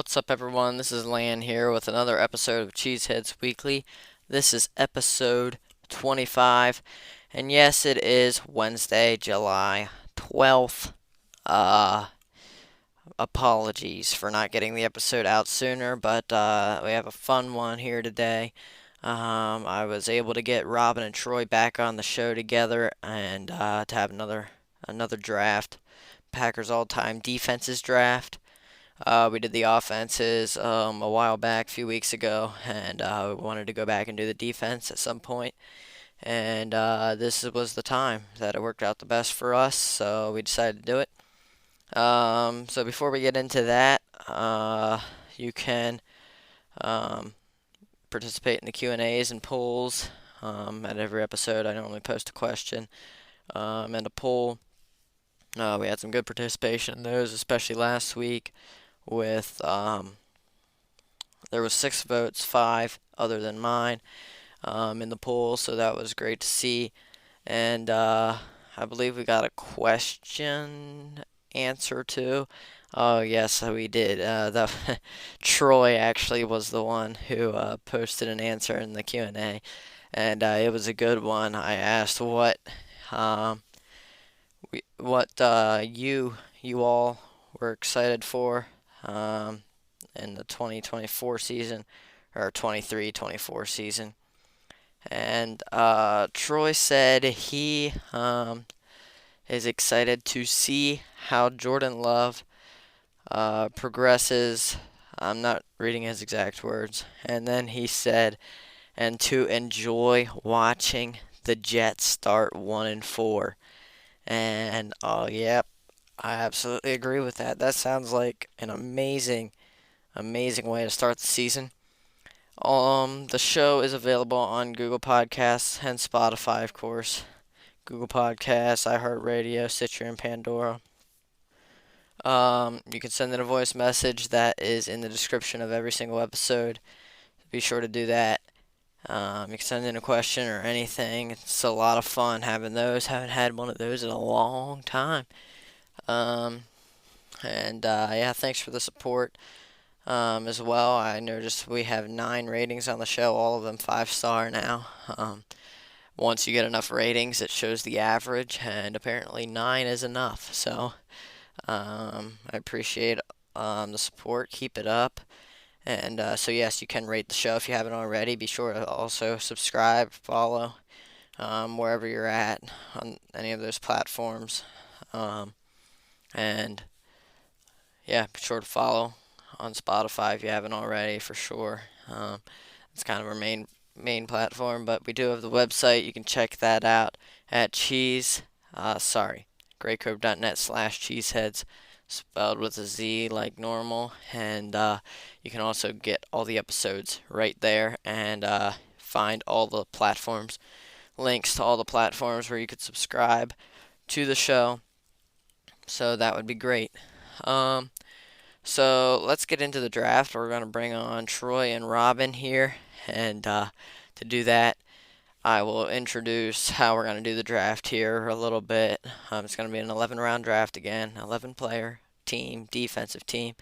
What's up, everyone? This is Lan here with another episode of Cheeseheadz Weekly. This is episode 25, and yes, it is Wednesday, July 12th. Uh, Apologies for not getting the episode out sooner, but we have a fun one here today. I was able to get Robin and Troy back on the show together and to have another draft, Packers all-time defenses draft. We did the offenses a while back, a few weeks ago, and we wanted to go back and do the defense at some point. And this was the time that it worked out the best for us, so we decided to do it. So before we get into that, you can um, participate in the Q&As and polls. At every episode, I normally post a question and a poll. We had some good participation in those, especially last week with there was 6 votes, 5 other than mine, in the poll, so that was great to see. And I believe we got a question answer too. Oh yes, we did. The Troy actually was the one who posted an answer in the Q&A, and it was a good one. I asked um, what you all were excited for in the 2024 season or 23-24 season. And Troy said he is excited to see how Jordan Love progresses. I'm not reading his exact words. And then he said, and to enjoy watching the Jets start 1-4. And oh, yep, I absolutely agree with that. That sounds like an amazing way to start the season. The show is available on Google Podcasts and Spotify, of course. Google Podcasts, iHeartRadio, Stitcher, and Pandora. You can send in a voice message that is in the description of every single episode. Be sure to do that. You can send in a question or anything. It's a lot of fun having those. Haven't had one of those in a long time. Um, and yeah, thanks for the support. As well, I noticed we have 9 ratings on the show, all of them 5-star now. Once you get enough ratings, it shows the average, and apparently 9 is enough. So I appreciate the support. Keep it up. And so yes, you can rate the show if you haven't already. Be sure to also subscribe, follow, wherever you're at on any of those platforms. And yeah, be sure to follow on Spotify if you haven't already, for sure. It's kind of our main platform, but we do have the website. You can check that out at greycove.net/cheeseheads, spelled with a Z like normal. And you can also get all the episodes right there and find all the platforms, links to all the platforms where you could subscribe to the show. So that would be great. So let's get into the draft. We're going to bring on Troy and Robin here. And to do that, I will introduce how we're going to do the draft here a little bit. It's going to be an 11-round draft again, 11-player team, defensive team.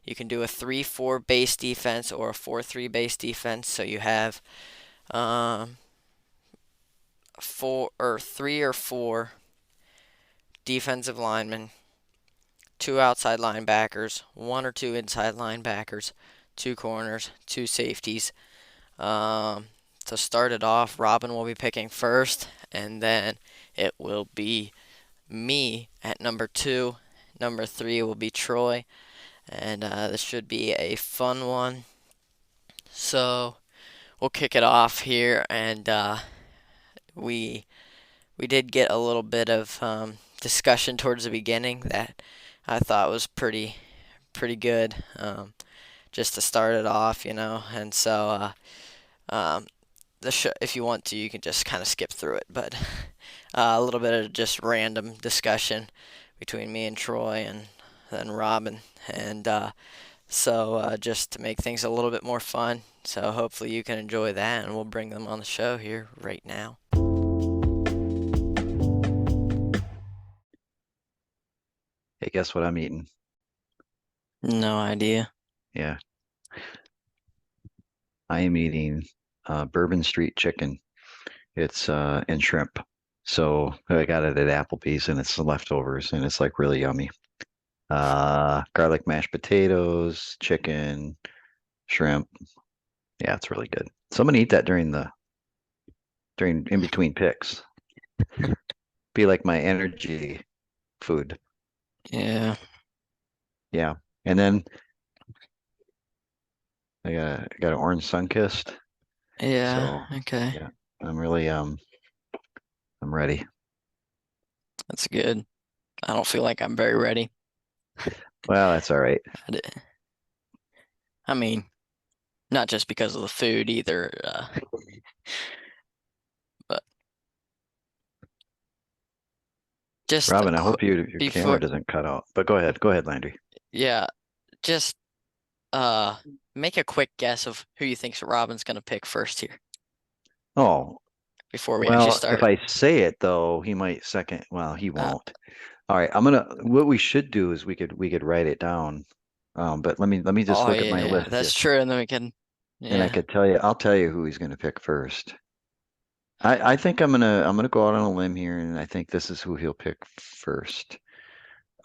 You can do a 3-4 base defense or a 4-3 base defense. So you have 3 or 4 defensive linemen, 2 outside linebackers, 1 or 2 inside linebackers, 2 corners, 2 safeties. To start it off, Robin will be picking first, and then it will be me at number 2. Number 3 will be Troy, and this should be a fun one. So we'll kick it off here, and we did get a little bit of discussion towards the beginning that I thought was pretty good, just to start it off, And so if you want to, you can just kind of skip through it, but a little bit of just random discussion between me and Troy and then Robin, and so just to make things a little bit more fun. So hopefully you can enjoy that, and we'll bring them on the show here right now. Hey, guess what I'm eating? No idea. Yeah, I am eating Bourbon Street chicken. It's and shrimp. So I got it at Applebee's and it's the leftovers and it's like really yummy. Garlic mashed potatoes, chicken, shrimp. Yeah, it's really good. So I'm gonna eat that during in between picks. Be like my energy food. Yeah. Yeah. And then I got an orange sun-kissed. Yeah. So Okay. yeah, I'm really I'm ready. That's good. I don't feel like I'm very ready. Well, that's all right. I di- I mean, not just because of the food either, but just Robin, I hope your camera before, doesn't cut out. But go ahead. Go ahead, Landry. yeah, just uh, make a quick guess of who you think's Robin's gonna pick first here Oh, before we actually well, if start. I say it though, he might second. Well, he Uh, won't. All right, what we should do is we could write it down. But let me just oh look at my yeah, list that's here, true, and then we can, and yeah. I'll tell you who he's gonna pick first. I think I'm gonna go out on a limb here, and I think this is who he'll pick first.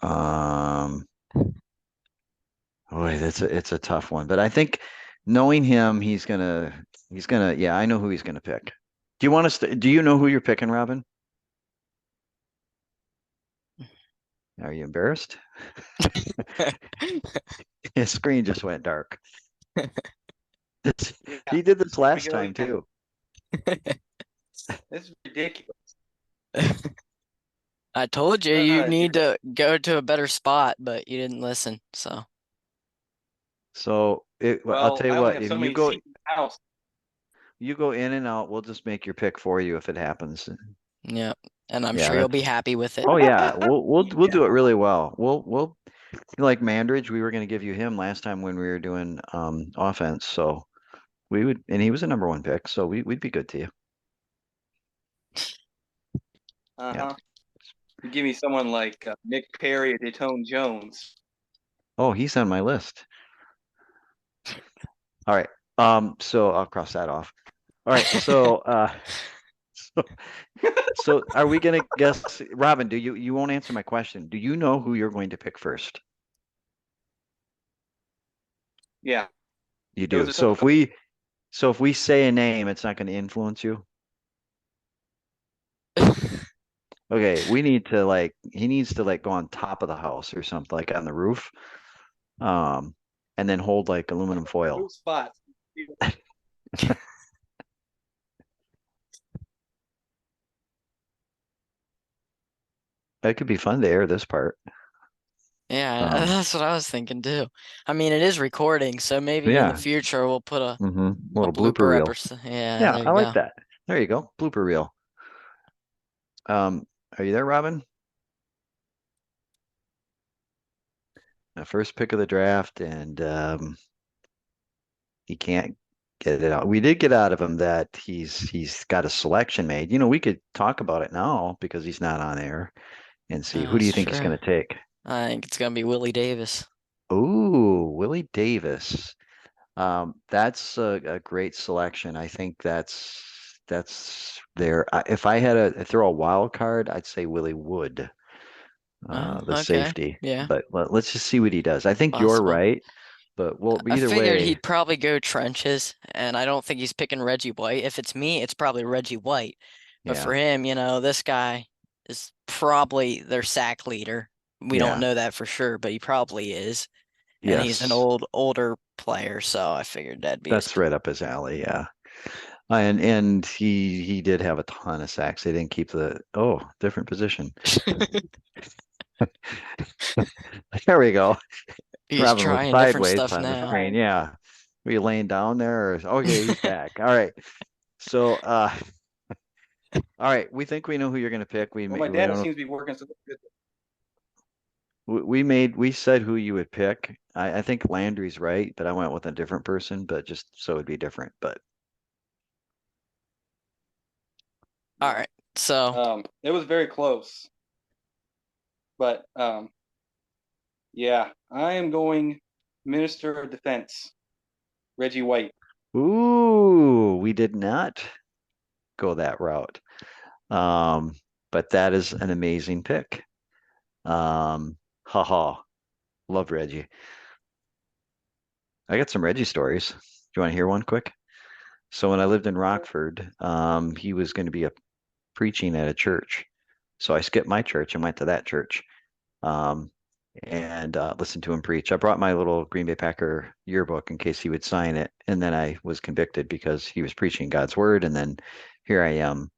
Um, Boy, it's a tough one, but I think knowing him, he's gonna yeah, I know who he's gonna pick. Do you know who you're picking, Robin? Are you embarrassed? His screen just went dark. Yeah, He did this here we last go time again. too. This is ridiculous. I told you you need to go to a better spot, but you didn't listen. So, Well, I'll Well, tell you I only what, have if so many seats in the house. you go in and out, we'll just make your pick for you if it happens. yeah, and I'm Yeah, sure you'll that's be happy with it. oh yeah, we'll Yeah. do it really well. We'll like Mandridge, we were gonna give you him last time when we were doing offense, so we would, and he was a number one pick, so we'd be good to you. Yeah. Uh-huh. You give me someone like Nick Perry or Datone Jones. Oh, he's on my list. All right. So I'll cross that off. All right. So so are we gonna guess, Robin, you won't answer my question. Do you know who you're going to pick first? Yeah, You it was do. a tough So if we say a name, it's not going to influence you. Okay, we need to like he needs to like go on top of the house or something, like on the roof. Um, and then hold like aluminum foil. roof spot. It could be fun to air this part. Yeah, Um, that's what I was thinking too. I mean, it is recording, so maybe in the yeah. future we'll put a Little blooper blooper up or reel. so. Yeah, Yeah, there I you like go. that. There you go. Blooper reel. Um, are you there, Robin? The first pick of the draft, and he can't get it out. We did get out of him that he's got a selection made. We could talk about it now because he's not on air and see who do That's you think he's true. going to take? I think it's gonna be Willie Davis. Ooh, Willie Davis. That's a great selection. I think that's there. If I had to throw a wild card, I'd say Willie Wood, Oh, the okay. safety. Yeah, But let's just see what he does. I think you're possible. right, but well, I either figured way, he'd probably go trenches, and I don't think he's picking Reggie White. If it's me, it's probably Reggie White. But yeah, for him, this guy is probably their sack leader. We don't yeah, know that for sure, but he probably is. And he's an yes, older player, so I figured that'd be his that's right up his alley. Yeah, and he did have a ton of sacks. They didn't keep different position. There we go. He's Robin was trying different sideways stuff on the now. screen. Yeah. Were you laying down there? Okay, he's back. All right. So, all right. We think we know who you're going to pick. Well, my We data don't know. seems to be working so good. We said who you would pick. I think Landry's right, but I went with a different person, but just so it'd be different. But All Yeah. right, so It was very close, but yeah, I am going. Minister of Defense, Reggie White. Ooh, we did not go that route. But that is an amazing pick. Haha, love Reggie. I got some Reggie stories. Do you want to hear one quick? So when I lived in Rockford, he was going to be preaching at a church. So I skipped my church and went to that church. Um, and listened to him preach. I brought my little Green Bay Packer yearbook in case he would sign it, and then I was convicted because he was preaching God's word, and then here I am,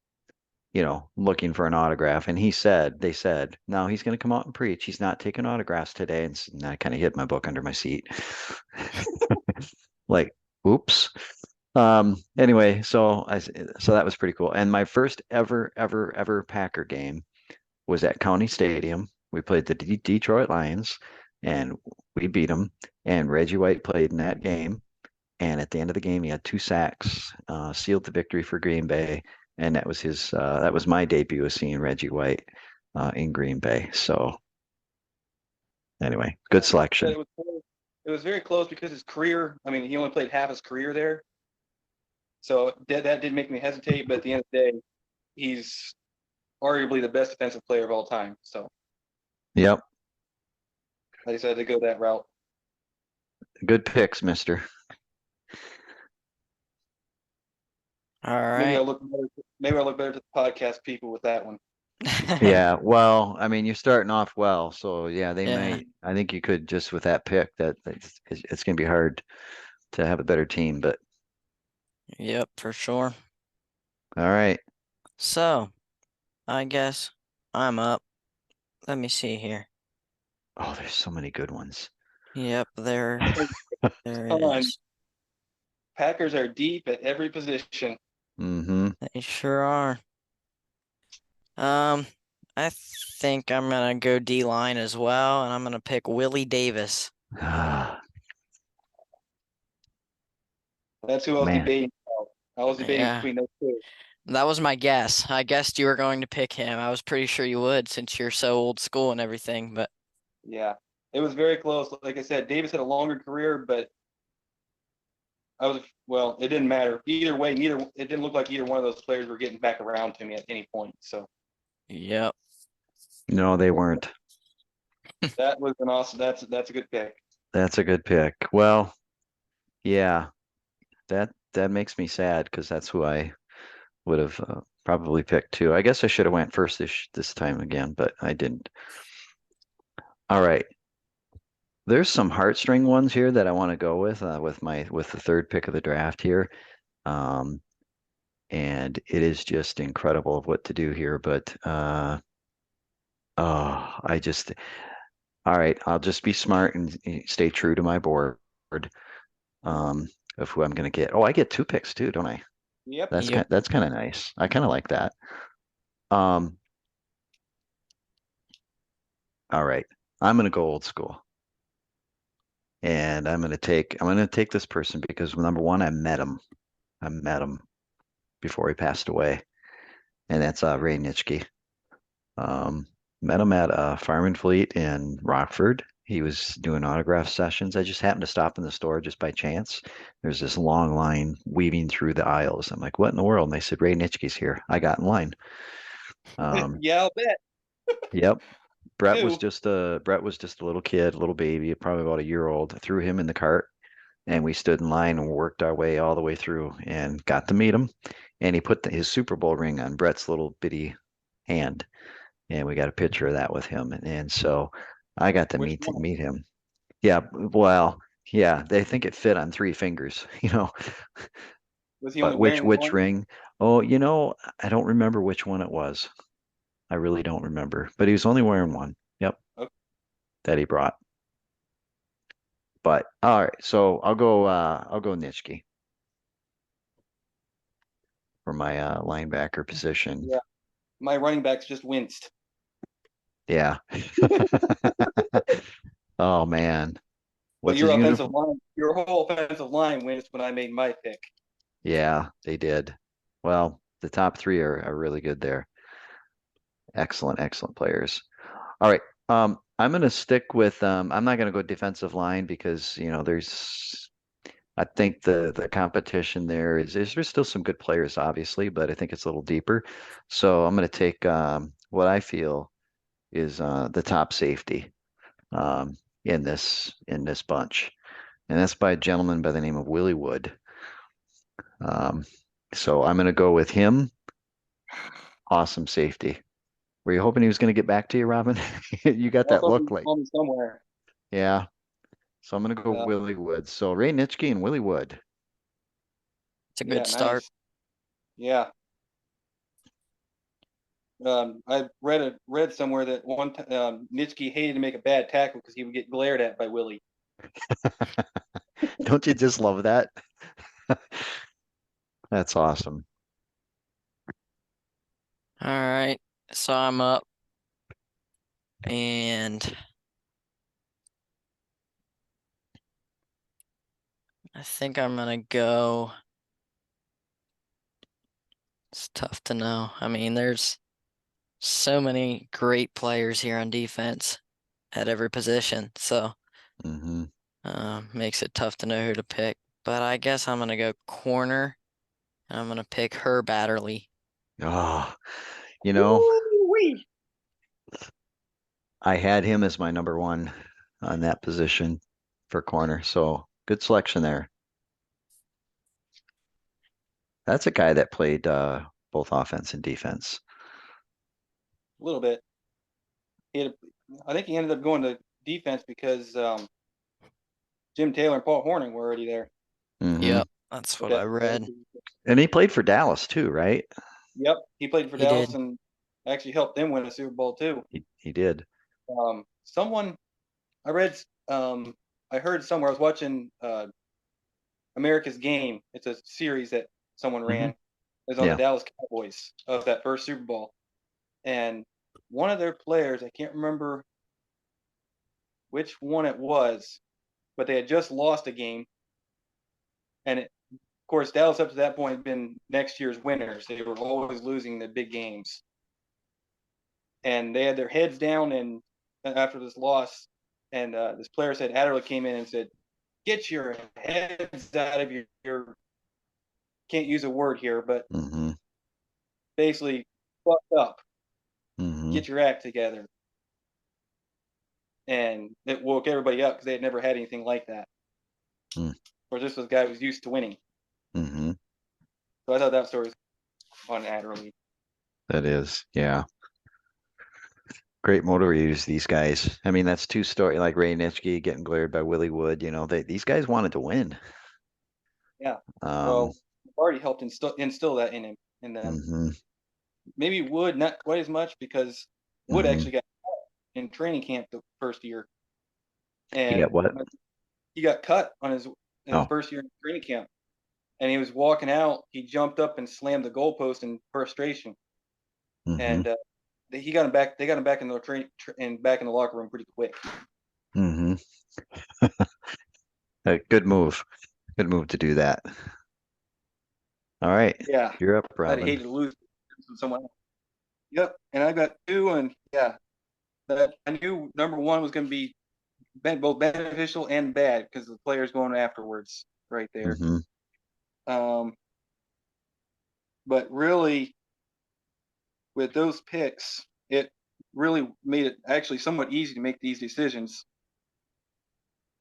looking for an autograph. And they said, no, he's going to come out and preach. He's not taking autographs today. And I kind of hid my book under my seat. Like, oops. Anyway, so that was pretty cool. And my first ever Packer game was at County Stadium. We played the Detroit Lions and we beat them. And Reggie White played in that game. And at the end of the game, he had 2 sacks, sealed the victory for Green Bay. And that was my debut of seeing Reggie White in Green Bay. So anyway, good selection. It was very close because his career, I mean, he only played half his career there. So that did make me hesitate. But at the end of the day, he's arguably the best defensive player of all time. So Yep. I decided to go that route. Good picks, mister. All right. Maybe I'll look better to the podcast people with that one. Yeah, well, I mean, you're starting off well, so yeah, they Yeah. might. I think you could just with that pick it's going to be hard to have a better team, but Yep, for sure. all right. So, I guess I'm up. Let me see here. Oh, there's so many good ones. Yep, there Come on. is. Packers are deep at every position. Mm-hmm. They sure are. I think I'm gonna go D-line as well, and I'm gonna pick Willie Davis. That's who I was Man, debating about. I was debating Yeah, between those two. that was my guess. I guessed you were going to pick him. I was pretty sure you would since you're so old school and everything, but Yeah, it was very close. Like I said, Davis had a longer career, but it didn't matter. Either way, it didn't look like either one of those players were getting back around to me at any point. So yep. no, they weren't. that was an awesome. That's a good pick. That's a good pick. Well, yeah, that makes me sad because that's who I would have probably picked too. I guess I should have went first this time again, but I didn't. All right. There's some heartstring ones here that I want to go with the third pick of the draft here. Um, and it is just incredible of what to do here, but oh, all right, I'll just be smart and stay true to my board um, of who I'm going to get. Oh, I get 2 picks too, don't I? Yep. Yep. That's kind of nice. I kind of like that. Um, all right, I'm going to go old school. And I'm going to take this person because number one, I met him. I met him before he passed away, and that's Ray Nitschke. Um, Met him at Farm and Fleet in Rockford. He was doing autograph sessions. I just happened to stop in the store just by chance. There's this long line weaving through the aisles. I'm like, what in the world? And they said, Ray Nitschke's here. I got in line. Yeah, I'll bet. Yep. Too. Brett was just a little kid, a little baby, probably about a year old. I threw him in the cart and we stood in line and worked our way all the way through and got to meet him. And he put his Super Bowl ring on Brett's little bitty hand, and we got a picture of that with him. And so I got to Which one? meet him. Yeah, well, yeah, they think it fit on 3 fingers, Was he only But wearing which one? ring? Oh, I don't remember which one it was. I really don't remember. But he was only wearing one. Yep, Okay. that he brought. But all right, so I'll go Nitschke for my linebacker position. Yeah. My running backs just winced. Yeah. Oh man. But What's his uniform? your whole offensive line winced when I made my pick. Yeah, they did. Well, the top 3 are really good there. Excellent, excellent players. All right. I'm gonna stick with I'm not gonna go defensive line because I think the competition there is there's still some good players obviously, but I think it's a little deeper. So I'm gonna take what I feel is the top safety um in this bunch. And that's by a gentleman by the name of Willie Wood. Um, so I'm gonna go with him. Awesome safety. Were you hoping he was gonna get back to you, Robin? You got I was that hoping look you like, call me somewhere. yeah. So I'm gonna go Uh, Willie Wood. So Ray Nitschke and Willie Wood. It's a yeah, good start. nice. Yeah. I read somewhere that Nitschke hated to make a bad tackle because he would get glared at by Willie. Don't you just love that? That's awesome. All right. So I'm up and I think I'm gonna go. It's tough to know. I mean, there's so many great players here on defense at every position, so Hmm. makes it tough to know who to pick. But I guess I'm gonna go corner, and I'm gonna pick Herb Adderley. Oh, you know, Woo-wee. I had him as my number one on that position for corner. So good selection there. That's a guy that played both offense and defense. A little bit. He had, I think he ended up going to defense because Jim Taylor and Paul Hornung were already there. Hmm. Yep, that's At what I that read. position. And he played for Dallas too, right? Yep, he played for He Dallas did. and actually helped them win a Super Bowl too. He did. Someone I read, I heard somewhere I was watching America's Game. It's a series that someone Hmm. ran. It was on the Yeah. Dallas Cowboys of that first Super Bowl, and one of their players, I can't remember which one it was, but they had just lost a game, and of course Dallas up to that point had been next year's winners. They were always losing the big games, and they had their heads down. And after this loss, and this player said Adderley came in and said, "Get your heads out of your can't use a word here, but Hmm. basically fucked up. Hmm. Get your act together." And it woke everybody up because they had never had anything like that. Or this was a guy who was used to winning. Hmm. So I thought that story was on Adderley. That is, yeah. Great motor reviews, these guys. I mean, that's two story like Ray Nitschke getting glared by Willie Wood. These guys wanted to win. Yeah. Um, Well, already helped instill that in him, in them. hmm. Maybe Wood not quite as much because Wood Hmm. actually got in training camp the first year, He got and what? he got cut on his Oh. first year in training camp, and he was walking out. He jumped up and slammed the goalpost in frustration, Hmm. and he got him back. They got him back in the and back in the locker room pretty quick. Hmm. A good move. Good move to do that. All right. Yeah, You're up, I'd Robin. hated to lose to someone else. Yep, and I got two, and yeah, that I knew number one was going to be both beneficial and bad because the players going afterwards right there. Hmm. Um, but really, with those picks, it really made it actually somewhat easy to make these decisions.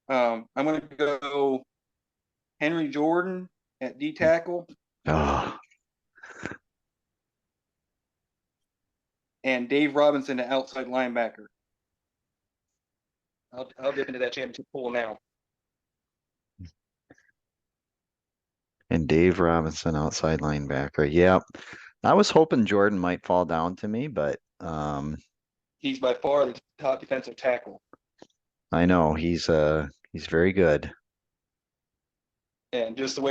I'm going to go Henry Jordan at D tackle Oh, and Dave Robinson at outside linebacker. I'll dip into that championship pool now. and Dave Robinson, outside linebacker. Yep. I was hoping Jordan might fall down to me, but He's by far the top defensive tackle, I know he's very good. and just the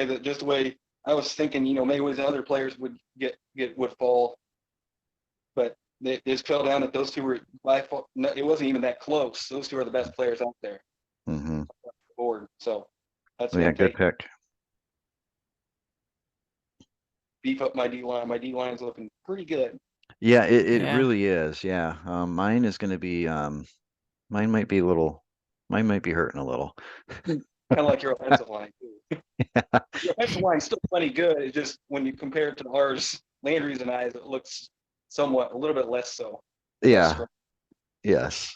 way I was thinking, maybe the other players would would fall, but they just fell down that those two were by far. No, it wasn't even that close. Those two are the best players out there Hmm. on the board. So that's who Yeah, I'm good taking. pick. Beef up my D line. My D line is looking pretty good. Yeah, it Yeah. really is. Yeah. Mine is going to be Mine might be a little. Mine might be hurting a little. Kind of like your offensive line too. Your offensive line's still plenty good. It's just when you compare it to ours, Landry's and I's, it looks somewhat a little bit less so, less Yeah. strong. Yes.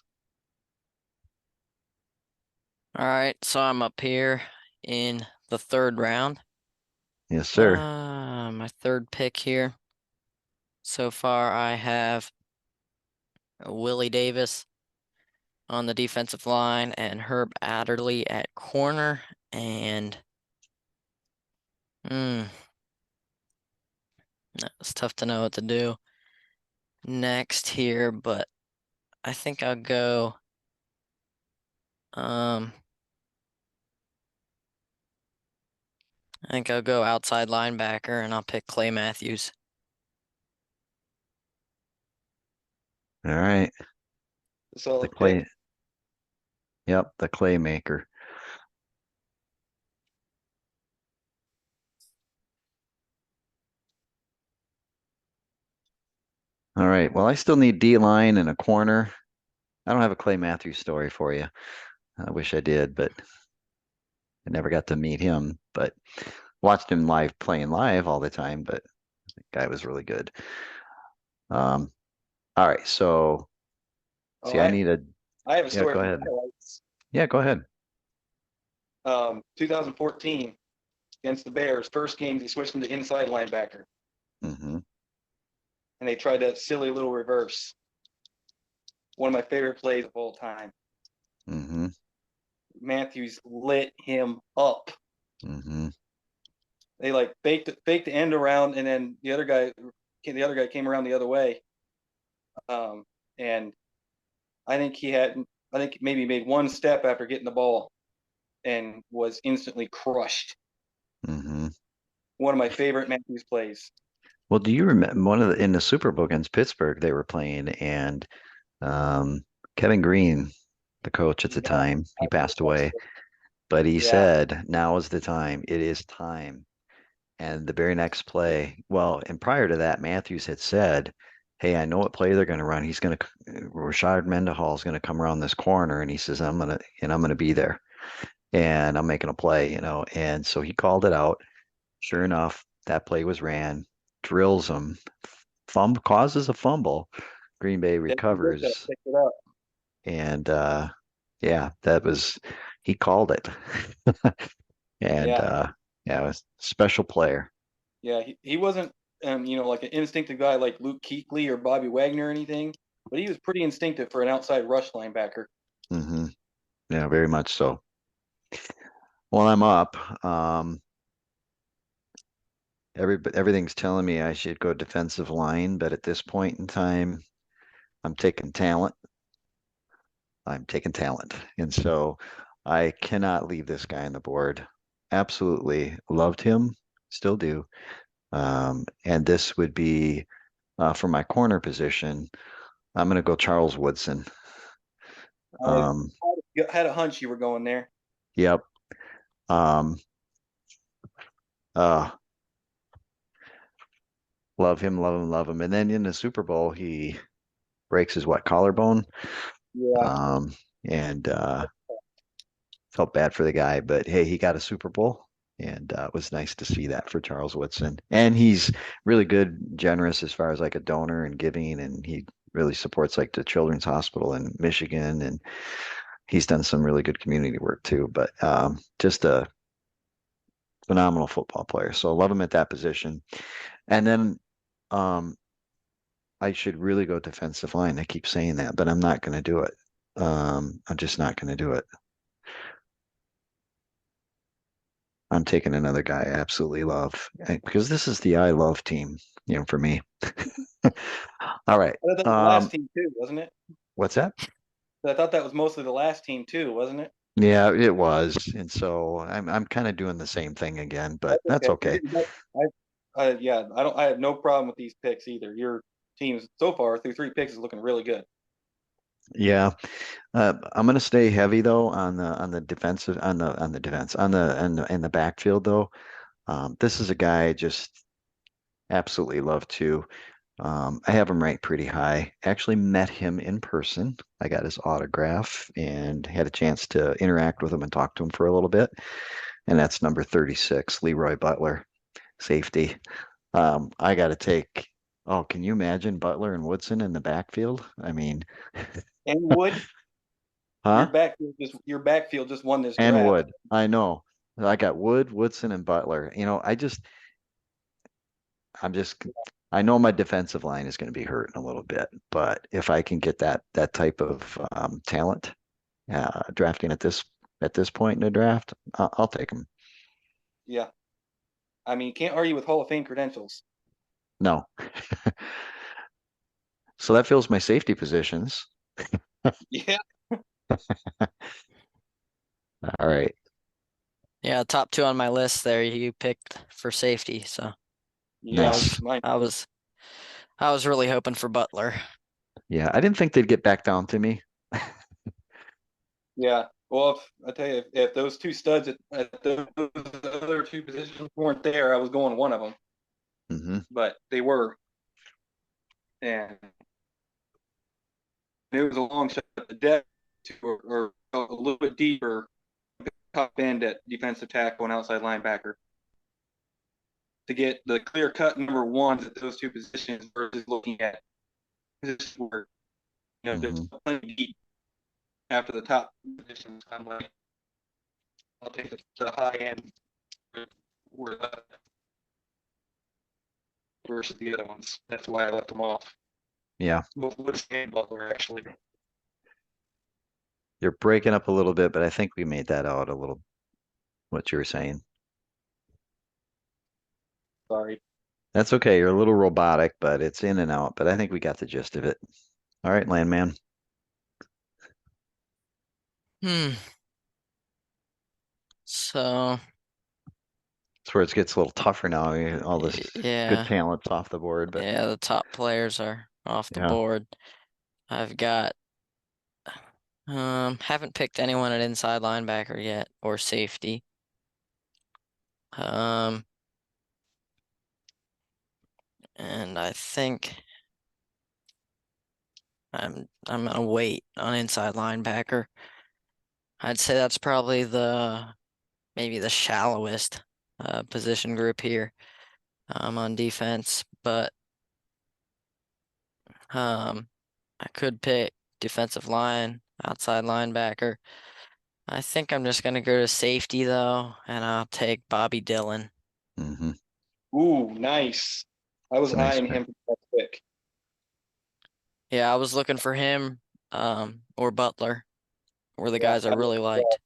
All right, so I'm up here in the third round. Yes, sir. My third pick here. So far, I have Willie Davis on the defensive line and Herb Adderley at corner. And hmm, it's tough to know what to do next here, but I think I'll go. Um, I think I'll go outside linebacker and I'll pick Clay Matthews. All right. The Solid pick. clay. Yep, the clay maker. All right. Well, I still need D line and a corner. I don't have a Clay Matthews story for you. I wish I did, but I never got to meet him. But watched him live playing live all the time. But the guy was really good. Um, all right. So Oh, see, I need a. I have a Yeah, story go from ahead. highlights. Yeah, go ahead. 2014 against the Bears, first game he switched him to inside linebacker, Mm-hmm. and they tried that silly little reverse. One of my favorite plays of all time. Mm-hmm. Matthews lit him up. Mm-hmm. They like faked the end around, and then the other guy came around the other way. And I think maybe made one step after getting the ball, and was instantly crushed. Mm-hmm. One of my favorite Matthews plays. Well, do you remember one of the in the Super Bowl against Pittsburgh they were playing and Kevin Green, the coach at the Yeah, time, he passed away, but he yeah, said, "Now is the time. It is time." And the very next play, well, and prior to that, Matthews had said, "Hey, I know what play they're going to run. Rashard Mendenhall is going to come around this corner," and he says, I'm gonna be there, and I'm making a play, And so he called it out. Sure enough, that play was ran, drills him, causes a fumble. Green Bay recovers, picked it up. and yeah, that was he called it, and Yeah, yeah, it was a special player. yeah. He wasn't, like an instinctive guy like Luke Kuechly or Bobby Wagner or anything, but he was pretty instinctive for an outside rush linebacker. Hmm. Yeah, very much so. Well, I'm up. Everything's telling me I should go defensive line, but at this point in time, I'm taking talent. I'm taking talent. And so I cannot leave this guy on the board. Absolutely loved him, still do. And this would be for my corner position. I'm going to go Charles Woodson. I Um, had a hunch you were going there. yep. Um, uh, love him, love him, love him. And then in the Super Bowl, he breaks his collarbone. Yeah, Um, and felt bad for the guy, but hey, he got a Super Bowl, and it was nice to see that for Charles Woodson. And he's really good, generous as far as like a donor and giving, and he really supports like the Children's Hospital in Michigan, and he's done some really good community work too. But just a phenomenal football player. So I love him at that position. And then um, I should really go defensive line. I keep saying that, but I'm not going to do it. I'm just not going to do it. I'm taking another guy I absolutely love because this is the I love team, for me. All right. I thought that was the last team too, wasn't it? What's that? I thought that was mostly the last team too, wasn't it? Yeah, it was. And so I'm kind of doing the same thing again, but That's that's okay. okay. Yeah, I have no problem with these picks either. Your teams so far through three picks is looking really good. Yeah. I'm going to stay heavy though on the defensive on the defense on the backfield though. This is a guy I just absolutely love too. I have him ranked pretty high. Actually met him in person. I got his autograph and had a chance to interact with him and talk to him for a little bit. And that's number 36, Leroy Butler, safety. I got to take, oh, can you imagine Butler and Woodson in the backfield? I mean, And Wood, huh? your backfield just won this And draft. Wood. I know. I got Wood, Woodson, and Butler. I'm just, I know my defensive line is going to be hurting a little bit, but if I can get that type of talent drafting at this point in the draft, I'll take them. Yeah. I mean, you can't argue with Hall of Fame credentials. No. So that fills my safety positions. Yeah. All right. Yeah, top two on my list there you picked for safety, so I Yeah. Nice. was Mine. I was really hoping for Butler. Yeah, I didn't think they'd get back down to me. Yeah. Well, I tell you, if those two studs at those other two positions weren't there, I was going one of them, Hmm. but they were. And it was a long shot at the depth or a little bit deeper top end at defensive tackle and outside linebacker to get the clear cut number ones at those two positions versus looking at positions where there's Hmm. plenty deep after the top positions. I'm like, I'll take the high end where versus the other ones. That's why I left them off. Yeah, Both Woods and Butler actually. you're breaking up a little bit, but I think we made that out a little, what you were saying. Sorry. That's okay. You're a little robotic, but it's in and out, but I think we got the gist of it. All right, Landman. Hmm. So That's where it gets a little tougher now. All this good yeah, talent's off the board, but yeah, the top players are off the yeah. board. I've got haven't picked anyone at inside linebacker yet or safety. Um, and I think I'm gonna wait on inside linebacker. I'd say that's probably the maybe the shallowest position group here on defense, but um, I could pick defensive line, outside linebacker. I think I'm just gonna go to safety though, and I'll take Bobby Dillon. Hmm. Ooh, nice. I was It's a nice eyeing pick. him for that pick. Yeah, I was looking for him or Butler, were the Yeah, guys I really liked.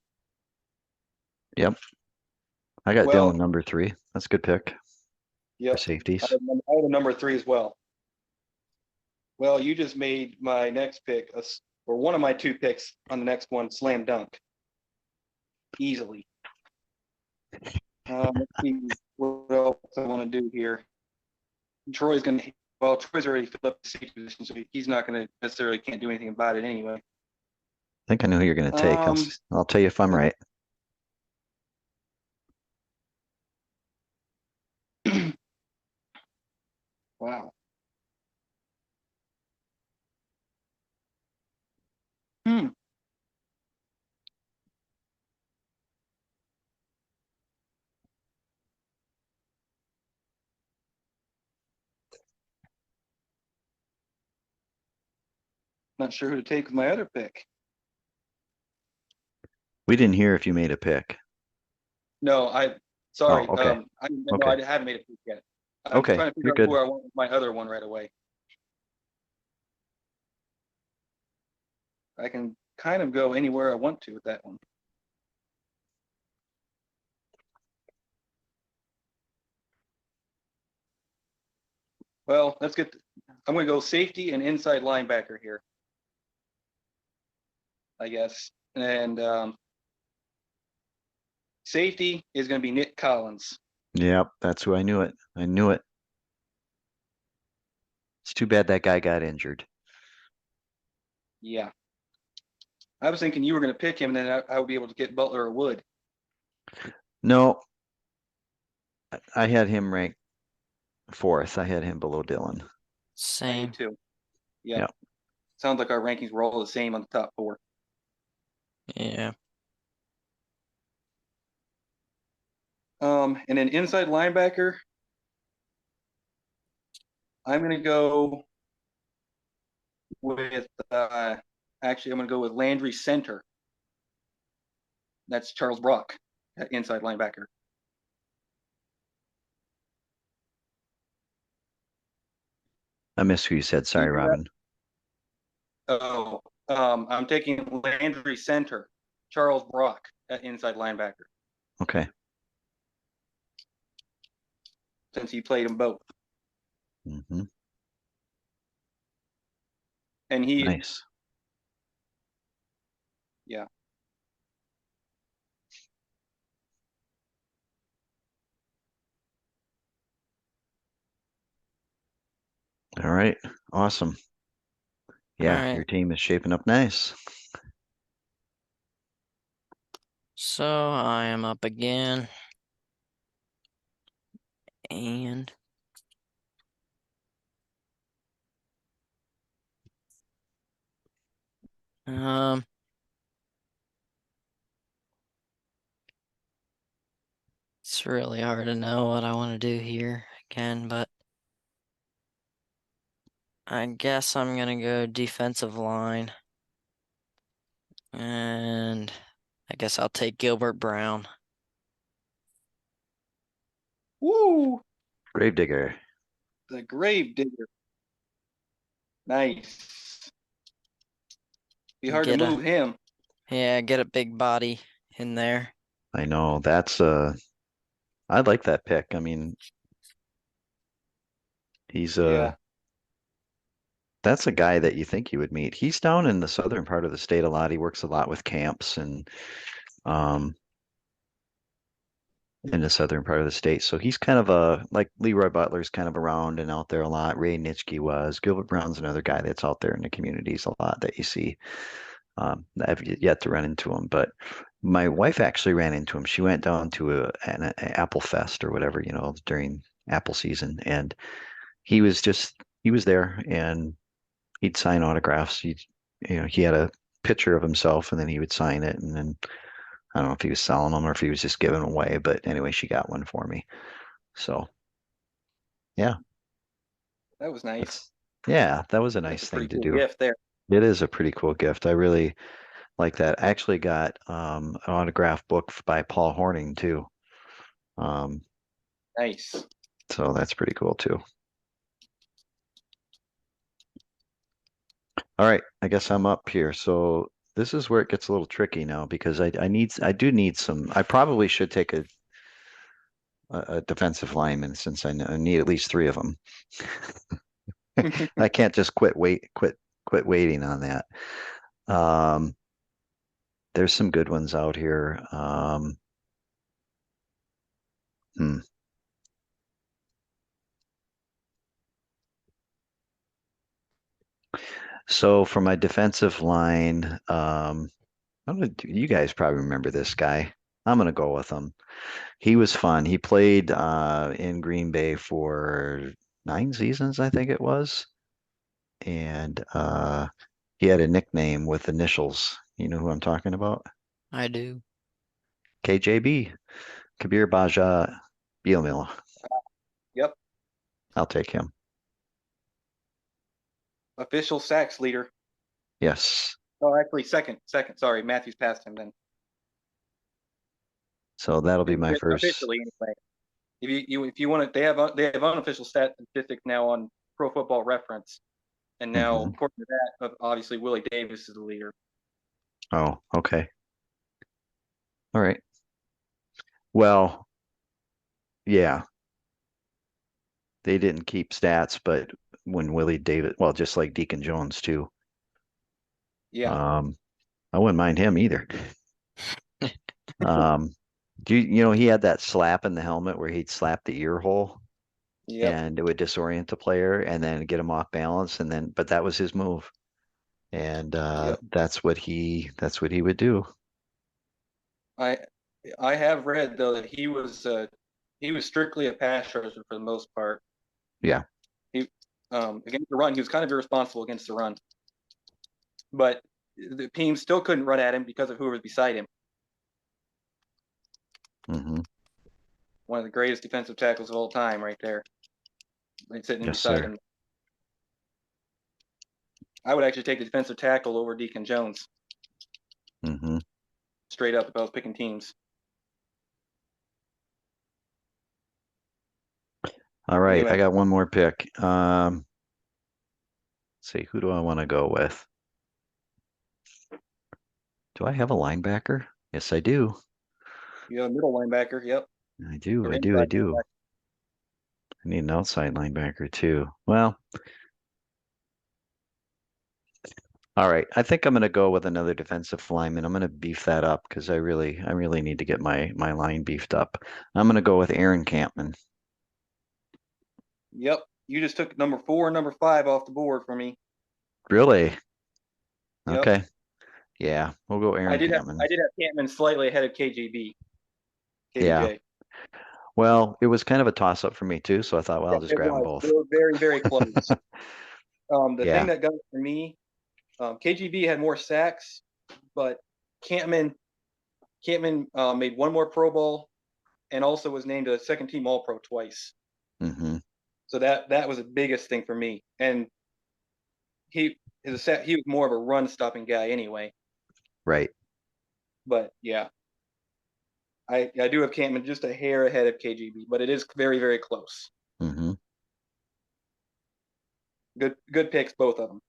Yep. I got Dylan well, number 3. That's a good pick for yep. safeties. I had a number three as well. Well, you just made my next pick, or one of my two picks on the next one, slam dunk, easily. Let's see what else I want to do here. Troy's going to, well, Troy's already filled up the safety position, so he's not going to necessarily can't do anything about it anyway. I think I know who you're going to take. Um, I'll tell you if I'm right. wow. Hmm. Not sure who to take with my other pick. We didn't hear if you made a pick. No, Oh, sorry. okay. No, Okay. I haven't made a pick yet. I'm Okay. trying to figure You're out who good. I want with my other one right away. I can kind of go anywhere I want to with that one. Well, I'm going to go safety and inside linebacker here, I guess. And safety is going to be Nick Collins. Yep. That's who I knew it. I knew it. It's too bad that guy got injured. Yeah. I was thinking you were going to pick him, and then I would be able to get Butler or Wood. No, I had him ranked 4th. I had him below Dylan. I do Same. too. Yep. Yeah. Sounds like our rankings were all the same on the top four. Yeah. And then inside linebacker, I'm gonna go with actually I'm gonna go with Landry center. That's Charles Brock, inside linebacker. I missed who you said. You Sorry, hear that? Robin. Oh, I'm taking Landry center, Charles Brock at inside linebacker, Okay. since he played them both. Hmm. And he, Nice. yeah, All right. Awesome. All Yeah, right. your team is shaping up nice. So I am up again, and um, it's really hard to know what I want to do here again, but I guess I'm gonna go defensive line, and I guess I'll take Gilbert Brown. woo, Gravedigger. the grave digger. Nice. Be hard to Get a move him. Yeah, get a big body in there. I know that's I like that pick. I mean, he's Yeah, that's a guy that you think you would meet. He's down in the southern part of the state a lot. He works a lot with camps and um in the southern part of the state. So he's kind of like Leroy Butler's kind of around and out there a lot. Ray Nitschke was. Gilbert Brown's another guy that's out there in the communities a lot that you see. I've yet to run into him, but my wife actually ran into him. She went down to an Apple Fest or whatever, during apple season, and he was there, and he'd sign autographs. He had a picture of himself, and then he would sign it, and then I don't know if he was selling them or if he was just giving them away, but anyway, she got one for me. So yeah, that was nice. that's yeah, that was a That's a nice pretty thing to cool do. gift there. It is a pretty cool gift. I really like that. I actually got an autograph book by Paul Horning too. Um, Nice. so that's pretty cool too. All right, I guess I'm up here. So this is where it gets a little tricky now because I do need some. I probably should take a defensive lineman since I need at least three of them. I can't just quit waiting on that. Um, there's some good ones out here. Hmm. So for my defensive line, you guys probably remember this guy. I'm gonna go with him. He was fun. He played in Green Bay for 9 seasons, I think it was, and he had a nickname with initials. You know who I'm talking about? I do. KJB, Kabir Baja Bielmil. Yep. I'll take him. Official sacks leader. Yes. Oh, actually, second. Sorry, Matthews passed him then. So that'll be And my first. officially, anyway. If you want to, they have unofficial statistics now on Pro Football Reference, and now Hmm. according to that, obviously Willie Davis is the leader. Oh, okay. All right. Well, yeah, they didn't keep stats, but when Willie Davis, well, just like Deacon Jones too. Yeah. Um, I wouldn't mind him either. Um, he had that slap in the helmet where he'd slap the ear hole Yep. and it would disorient the player and then get him off balance and then but that was his move. And Yep. that's what he would do. I I have read though that he was strictly a pass rusher for the most part. Yeah. He against the run. He was kind of irresponsible against the run, but the team still couldn't run at him because of who was beside him. Mm-hmm. One of the greatest defensive tackles of all time, right there. Right sitting Yes, beside sir. him. I would actually take the defensive tackle over Deacon Jones, Mm-hmm. straight up, if I was picking teams. All right, I Anyway, got one more pick. Let's see, who do I want to go with? Do I have a linebacker? Yes, I do. you have a middle linebacker, yep, I do. or I do. I inside do. linebacker. I need an outside linebacker too. Well, all right. I think I'm going to go with another defensive lineman. I'm going to beef that up because I really need to get my line beefed up. I'm going to go with Aaron Campman. Yep, you just took number 4 and number 5 off the board for me. Really? Yep, Okay. Yeah, we'll go I Aaron did have Campman. I did have Campman slightly ahead of KJB, Yeah. KBJ. Well, it was kind of a toss up for me too, so I thought, well, I'll Yep, just it grab them was. They both. were very, very close. The thing Yeah. that got it for me, KGB had more sacks, but Campman made one more Pro Bowl and also was named a second team All Pro twice. Mm-hmm. So that was the biggest thing for me. And he he was more of a run stopping guy anyway. Right. But yeah, I do have Campman just a hair ahead of KGB, but it is very, very close. Mm-hmm. Good picks, both of them.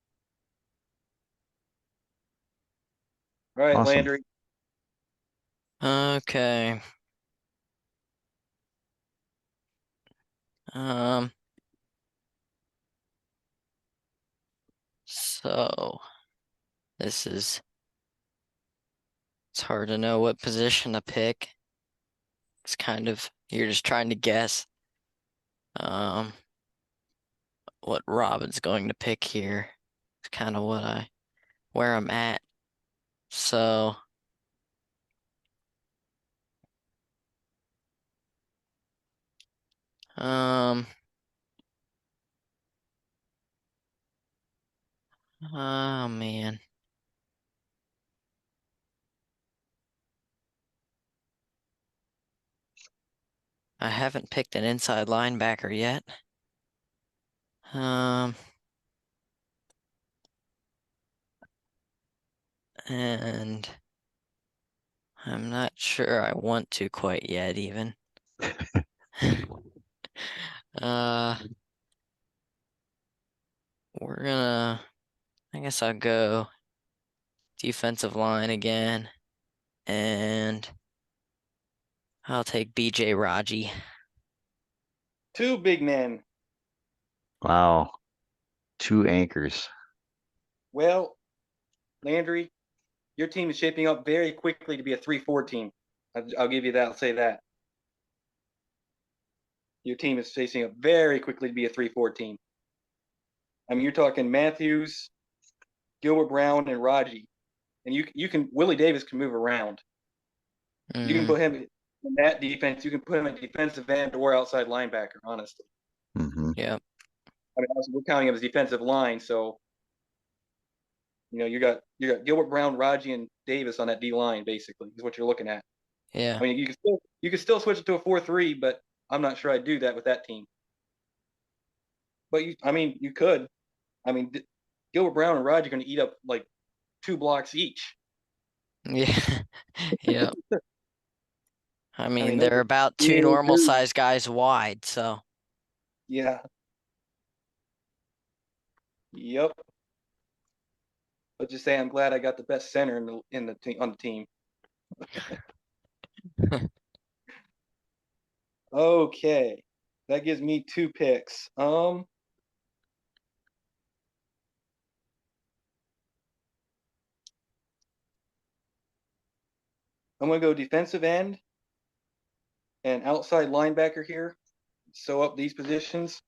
All right, Awesome. Landry. Okay. Um, so this is it's hard to know what position to pick. It's kind of you're just trying to guess um what Robin's going to pick here. It's kind of where I'm at. So, um, oh man, I haven't picked an inside linebacker yet. Um, and I'm not sure I want to quite yet, even. Uh, I guess I'll go defensive line again, and I'll take BJ Raji. 2 big men. Wow. Two anchors. Well, Landry, your team is shaping up very quickly to be a 3-4 team. I'll give you that. I'll say that. Your team is facing up very quickly to be a 3-4 team. I mean, you're talking Matthews, Gilbert Brown, and Raji, and you can Willie Davis can move around. You can Mm, put him in that defense. You can put him at defensive end or outside linebacker. Honestly, Mm-hmm. yep, I mean, obviously we're counting him as defensive line, so you got Gilbert Brown, Raji, and Davis on that D line. Basically, is what you're looking at. yeah, I mean, you can still switch it to a 4-3, but I'm not sure I'd do that with that team. But you could. I mean, Gilbert Brown and Raji are going to eat up like 2 blocks each. yeah, yep. I I mean, mean, those they're are about two big normal dudes. size guys wide, so Yeah. Yep. But just say I'm glad I got the best center on the team. Okay, that gives me 2 picks. I'm gonna go defensive end and outside linebacker here. Sew up these positions.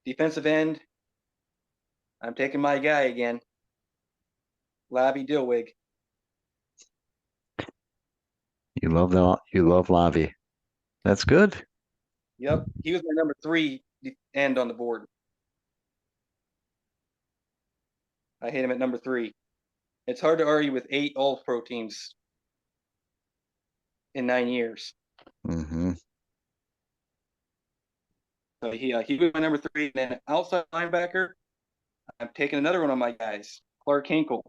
Defensive end. I'm taking my guy again, Labby Dilwig. You love that. You love Lavi. That's good. Yep, he was my number 3 end on the board. I hate him at number 3. It's hard to argue with 8 All-Pro teams in 9 years. Mm-hmm. So he was my number 3. And then outside linebacker, I'm taking another one of my guys, Clark Hinkle.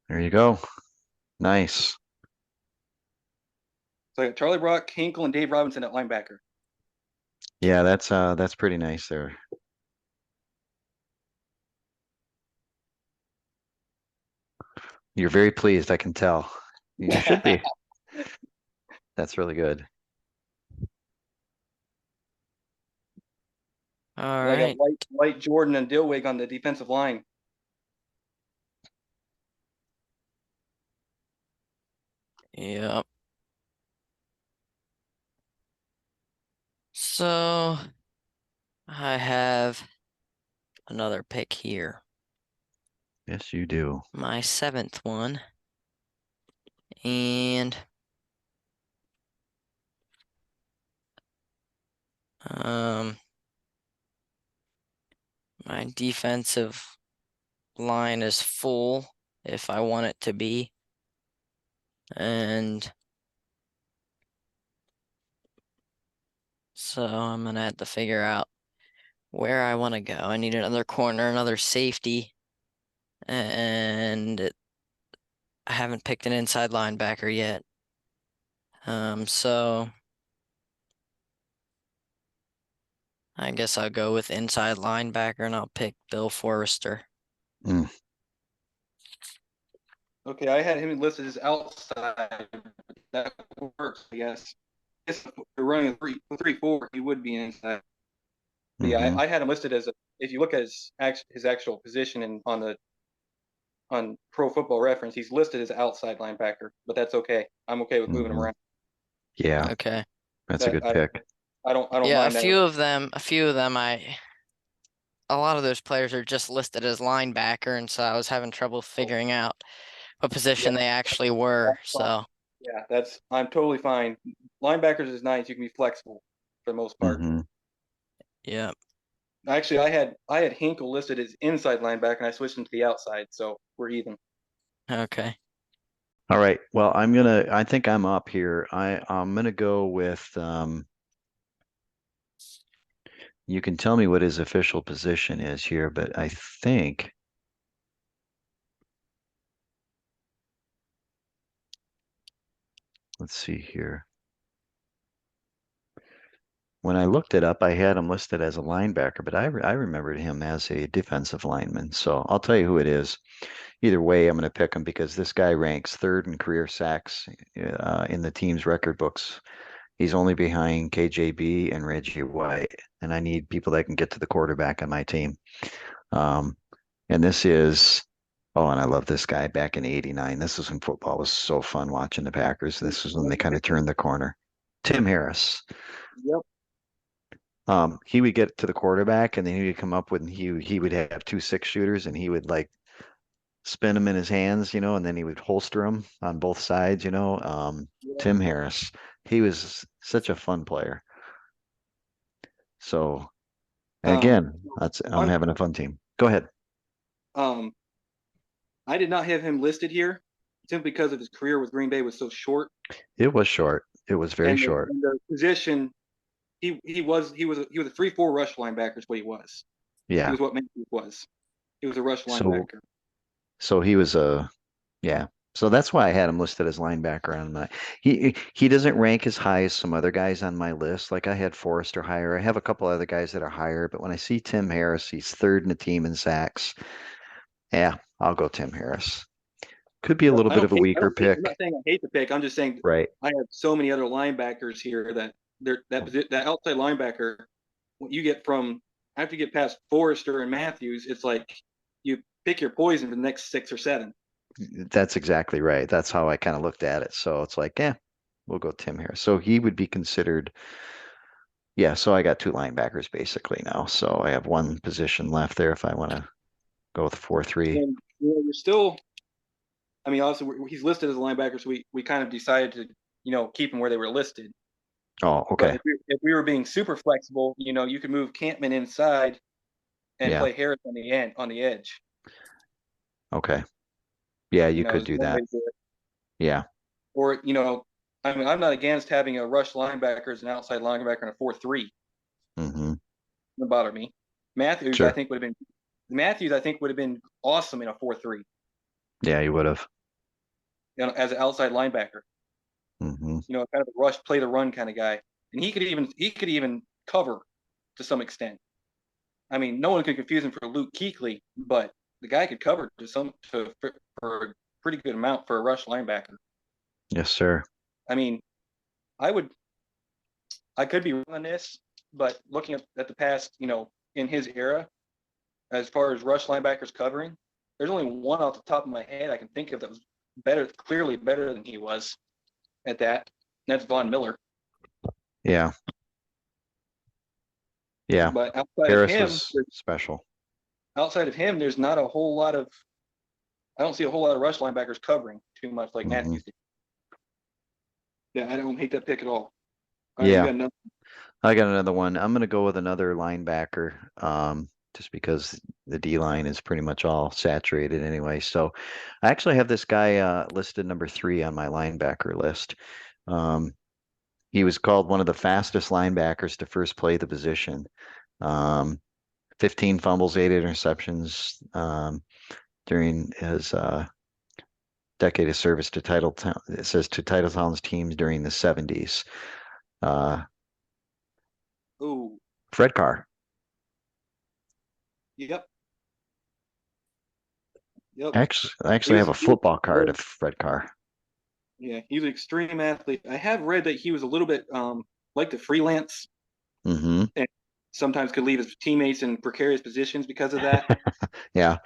There you go. Nice. So I got Charlie Brock, Hinkle, and Dave Robinson at linebacker. Yeah, that's pretty nice there. You're very pleased, I can tell. You should be. That's really good. All And I got right. White, Jordan, and Dilwig on the defensive line. Yep. So I have another pick here. Yes, you do. My 7th one. And my defensive line is full if I want it to be. And so I'm gonna have to figure out where I want to go. I need another corner, another safety, and I haven't picked an inside linebacker yet. So I guess I'll go with inside linebacker and I'll pick Bill Forrester. Mm. Okay, I had him listed as outside. That works, I guess. If you're running a 3-4, he would be inside. But yeah, Mm-hmm. I had him listed as if you look at his actual position on Pro Football Reference, he's listed as outside linebacker, but that's okay. I'm okay with moving him Mm-hmm. around. Yeah, Okay. that's a That good pick. I don't Yeah, mind that. a few of them, a lot of those players are just listed as linebacker, and so I was having trouble figuring out what Yeah, position they actually were. that's fine. So, Yeah, I'm totally fine. Linebackers is nice. You can be flexible for the most part. Mm-hmm. yeah. Actually, I had Hinkle listed as inside linebacker, and I switched him to the outside, so we're even. Okay. All right. Well, I think I'm up here. I'm gonna go with you can tell me what his official position is here, but I think let's see here. When I looked it up, I had him listed as a linebacker, but I remembered him as a defensive lineman. So I'll tell you who it is. Either way, I'm going to pick him because this guy ranks third in career sacks in the team's record books. He's only behind KJB and Reggie White, and I need people that can get to the quarterback on my team. Um, and this is, oh, and I love this guy back in '89. This is when football was so fun watching the Packers. This is when they kind of turned the corner. Tim Harris. Yep. He would get to the quarterback and then he would come up with, and he would have 2 6-shooters and he would like spin them in his hands, and then he would holster them on both sides. Yep. Tim Harris, he was such a fun player. So Um, again, I'm fun having a fun team. Go ahead. Um, I did not have him listed here simply because of his career with Green Bay was so short, It was short. It was very short. and the position he was a 3-4 rush linebacker is what he was. He Yeah. was what Matthews was. He was a rush So linebacker. so he was yeah. So that's why I had him listed as linebacker on my. He doesn't rank as high as some other guys on my list. Like I had Forrester higher. I have a couple other guys that are higher, but when I see Tim Harris, he's third in the team in sacks. Yeah, I'll go Tim Harris. Could be a little bit of a I weaker don't hate. I'm not pick, saying I hate the pick. I'm just saying right? I have so many other linebackers here that outside linebacker. What you get from after you get past Forrester and Matthews, it's like you pick your poison for the next 6 or 7. That's exactly right. That's how I kind of looked at it. So it's like, yeah, we'll go Tim Harris. So he would be considered. Yeah, so I got 2 linebackers basically now. So I have one position left there if I want to go with 4-3. And you're still. I mean, also he's listed as a linebacker, so we kind of decided to keep him where they were listed. Oh, But okay. if we were being super flexible, you could move Campman inside and Yeah. play Harris on the edge. Okay. Yeah, you could Is do one way that. to do it. Yeah. Or I mean, I'm not against having a rush linebacker as an outside linebacker in a 4-3. Mm-hmm. Doesn't bother me. Matthews, I Sure. think would have been Matthews, I think would have been awesome in a 4-3. Yeah, you would have. As an outside linebacker. Mm-hmm. Kind of a rush, play the run kind of guy, and he could even cover to some extent. I mean, no one could confuse him for Luke Kuechly, but the guy could cover for a pretty good amount for a rush linebacker. Yes, sir. I mean, I would I could be wrong on this, but looking at the past, in his era, as far as rush linebackers covering, there's only one off the top of my head I can think of that was clearly better than he was at that. And that's Von Miller. Yeah. Yeah. But Harris was special. outside of him, there's not a whole lot of I don't see a whole lot of rush linebackers covering too much like Mm-hmm. Matthews did. Yeah, I don't hate that pick at all. All right, you Yeah. got another. I got another one. I'm gonna go with another linebacker, just because the D line is pretty much all saturated anyway. So I actually have this guy listed number 3 on my linebacker list. Um, he was called one of the fastest linebackers to first play the position. Um, 15 fumbles, 8 interceptions during his decade of service to it says to Titletown's teams during the 70s. Uh, Oh, Fred Carr. yep, yep. He I actually was, have a he was football card of Fred Carr. yeah, he was an extreme athlete. I have read that he was a little bit like to freelance Hmm. and sometimes could leave his teammates in precarious positions because of that. Yeah,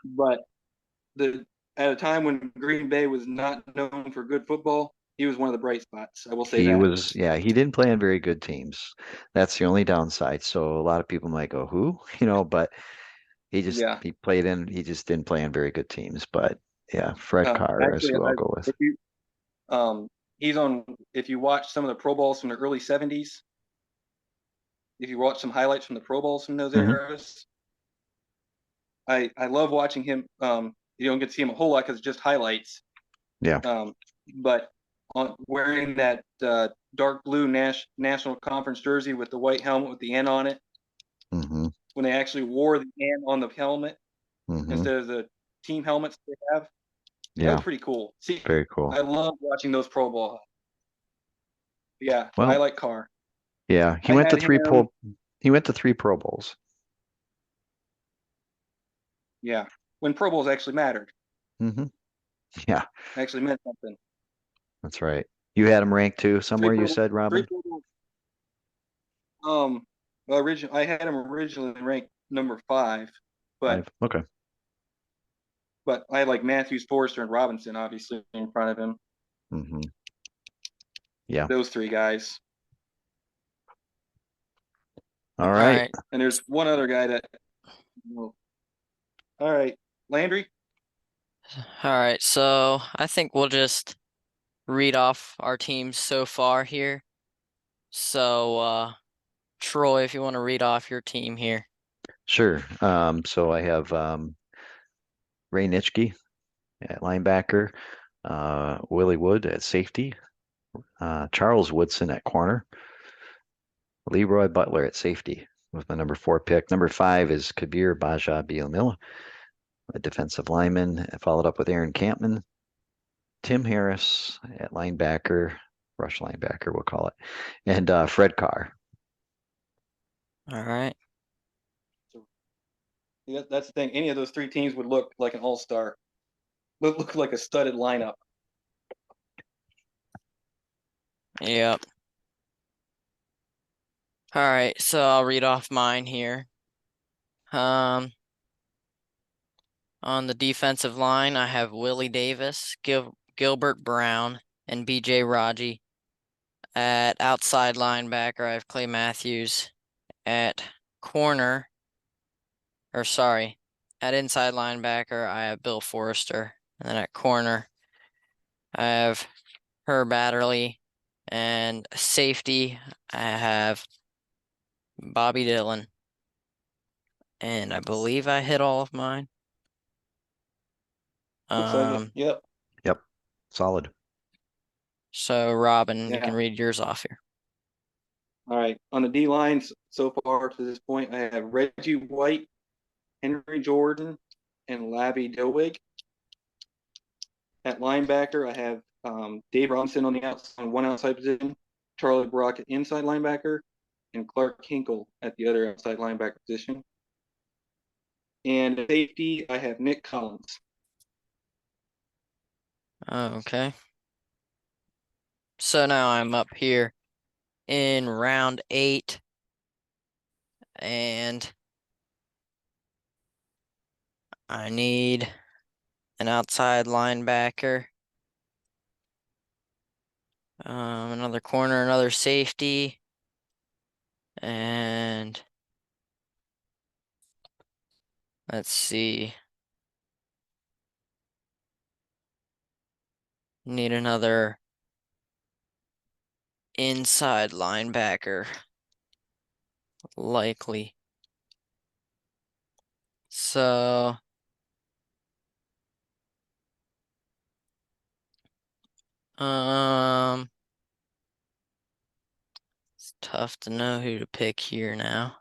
But the at a time when Green Bay was not known for good football, he was one of the bright spots. I will say he that. was. Yeah, he didn't play on very good teams. That's the only downside. So a lot of people might go, "Who?" But Yeah. he played in. He just didn't play on very good teams. But yeah, Fred Carr is Actually, who I'll go with. if you he's on. If you watch some of the Pro Bowls from the early '70s, if you watch some highlights from the Pro Bowls from those Hmm. eras, I love watching him. You don't get to see him a whole lot because it's just highlights. Yeah. But wearing that dark blue National Conference jersey with the white helmet with the N on it, Hmm. when they actually wore the N on the helmet Hmm. instead of the team helmets they have, that was Yeah. pretty cool. See, Very cool. I love watching those Pro Bowl. Yeah, I Well, like Carr. yeah. I had him. He went to 3 Pro Bowls. Yeah, when Pro Bowls actually mattered, Hmm. Yeah, actually meant something. that's right. You had him ranked too Three somewhere. You Pro, said, three Robin. Pro Bowls. I had him originally ranked number 5, but 5. Okay. I had like Matthews, Forrester, and Robinson obviously in front of him. Hmm. Yeah. Those 3 guys, All All right. right. and there's one other guy that. Well, all right, Landry. All right. So I think we'll just read off our teams so far here. So, Troy, if you want to read off your team here. Sure. So I have Ray Nitschke at linebacker, Willie Wood at safety, Charles Woodson at corner, Leroy Butler at safety with my number 4 pick. Number 5 is Kabir Baja Bielmilla, a defensive lineman, followed up with Aaron Campman, Tim Harris at linebacker, rush linebacker, we'll call it, and Fred Carr. All right. So that's the thing. Any of those 3 teams would look like an all-star. Look like a studded lineup. Yep. All right. So I'll read off mine here. Um, on the defensive line, I have Willie Davis, Gilbert Brown, and BJ Raji. At outside linebacker, I have Clay Matthews. At corner, or sorry, at inside linebacker, I have Bill Forrester. And then at corner, I have Herb Adderley And safety, I have Bobby Dillon. And I believe I hit all of mine. Looks like it. Yep. Yep. Solid. So Robin, you Yeah. can read yours off here. All right. On the D lines so far to this point, I have Reggie White, Henry Jordan, and Lavi Dilwig. At linebacker, I have Dave Robinson on the outside, one outside position, Charlie Brock at inside linebacker, and Clark Hinkle at the other outside linebacker position. And at safety, I have Nick Collins. Okay. So now I'm up here in round 8. And I need an outside linebacker, another corner, another safety, and let's see. Need another inside linebacker, likely. So, it's tough to know who to pick here now.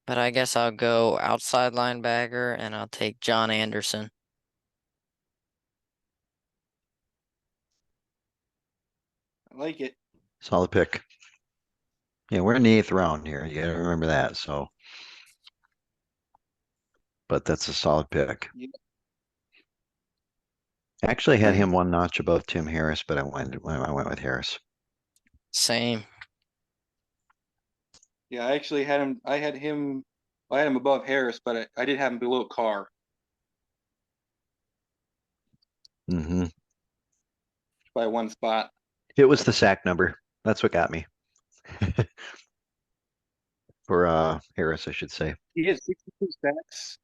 But I guess I'll go outside linebacker and I'll take John Anderson. I like it. Solid pick. Yeah, we're in the 8th round here. You gotta remember that. So, but that's a solid pick. Yeah. Actually, had him one notch above Tim Harris, but I went with Harris. Same. Yeah, I actually had him. I had him above Harris, but I did have him below Carr Hmm. by one spot. It was the sack number. That's what got me. For Harris, I should say. He had 62 sacks.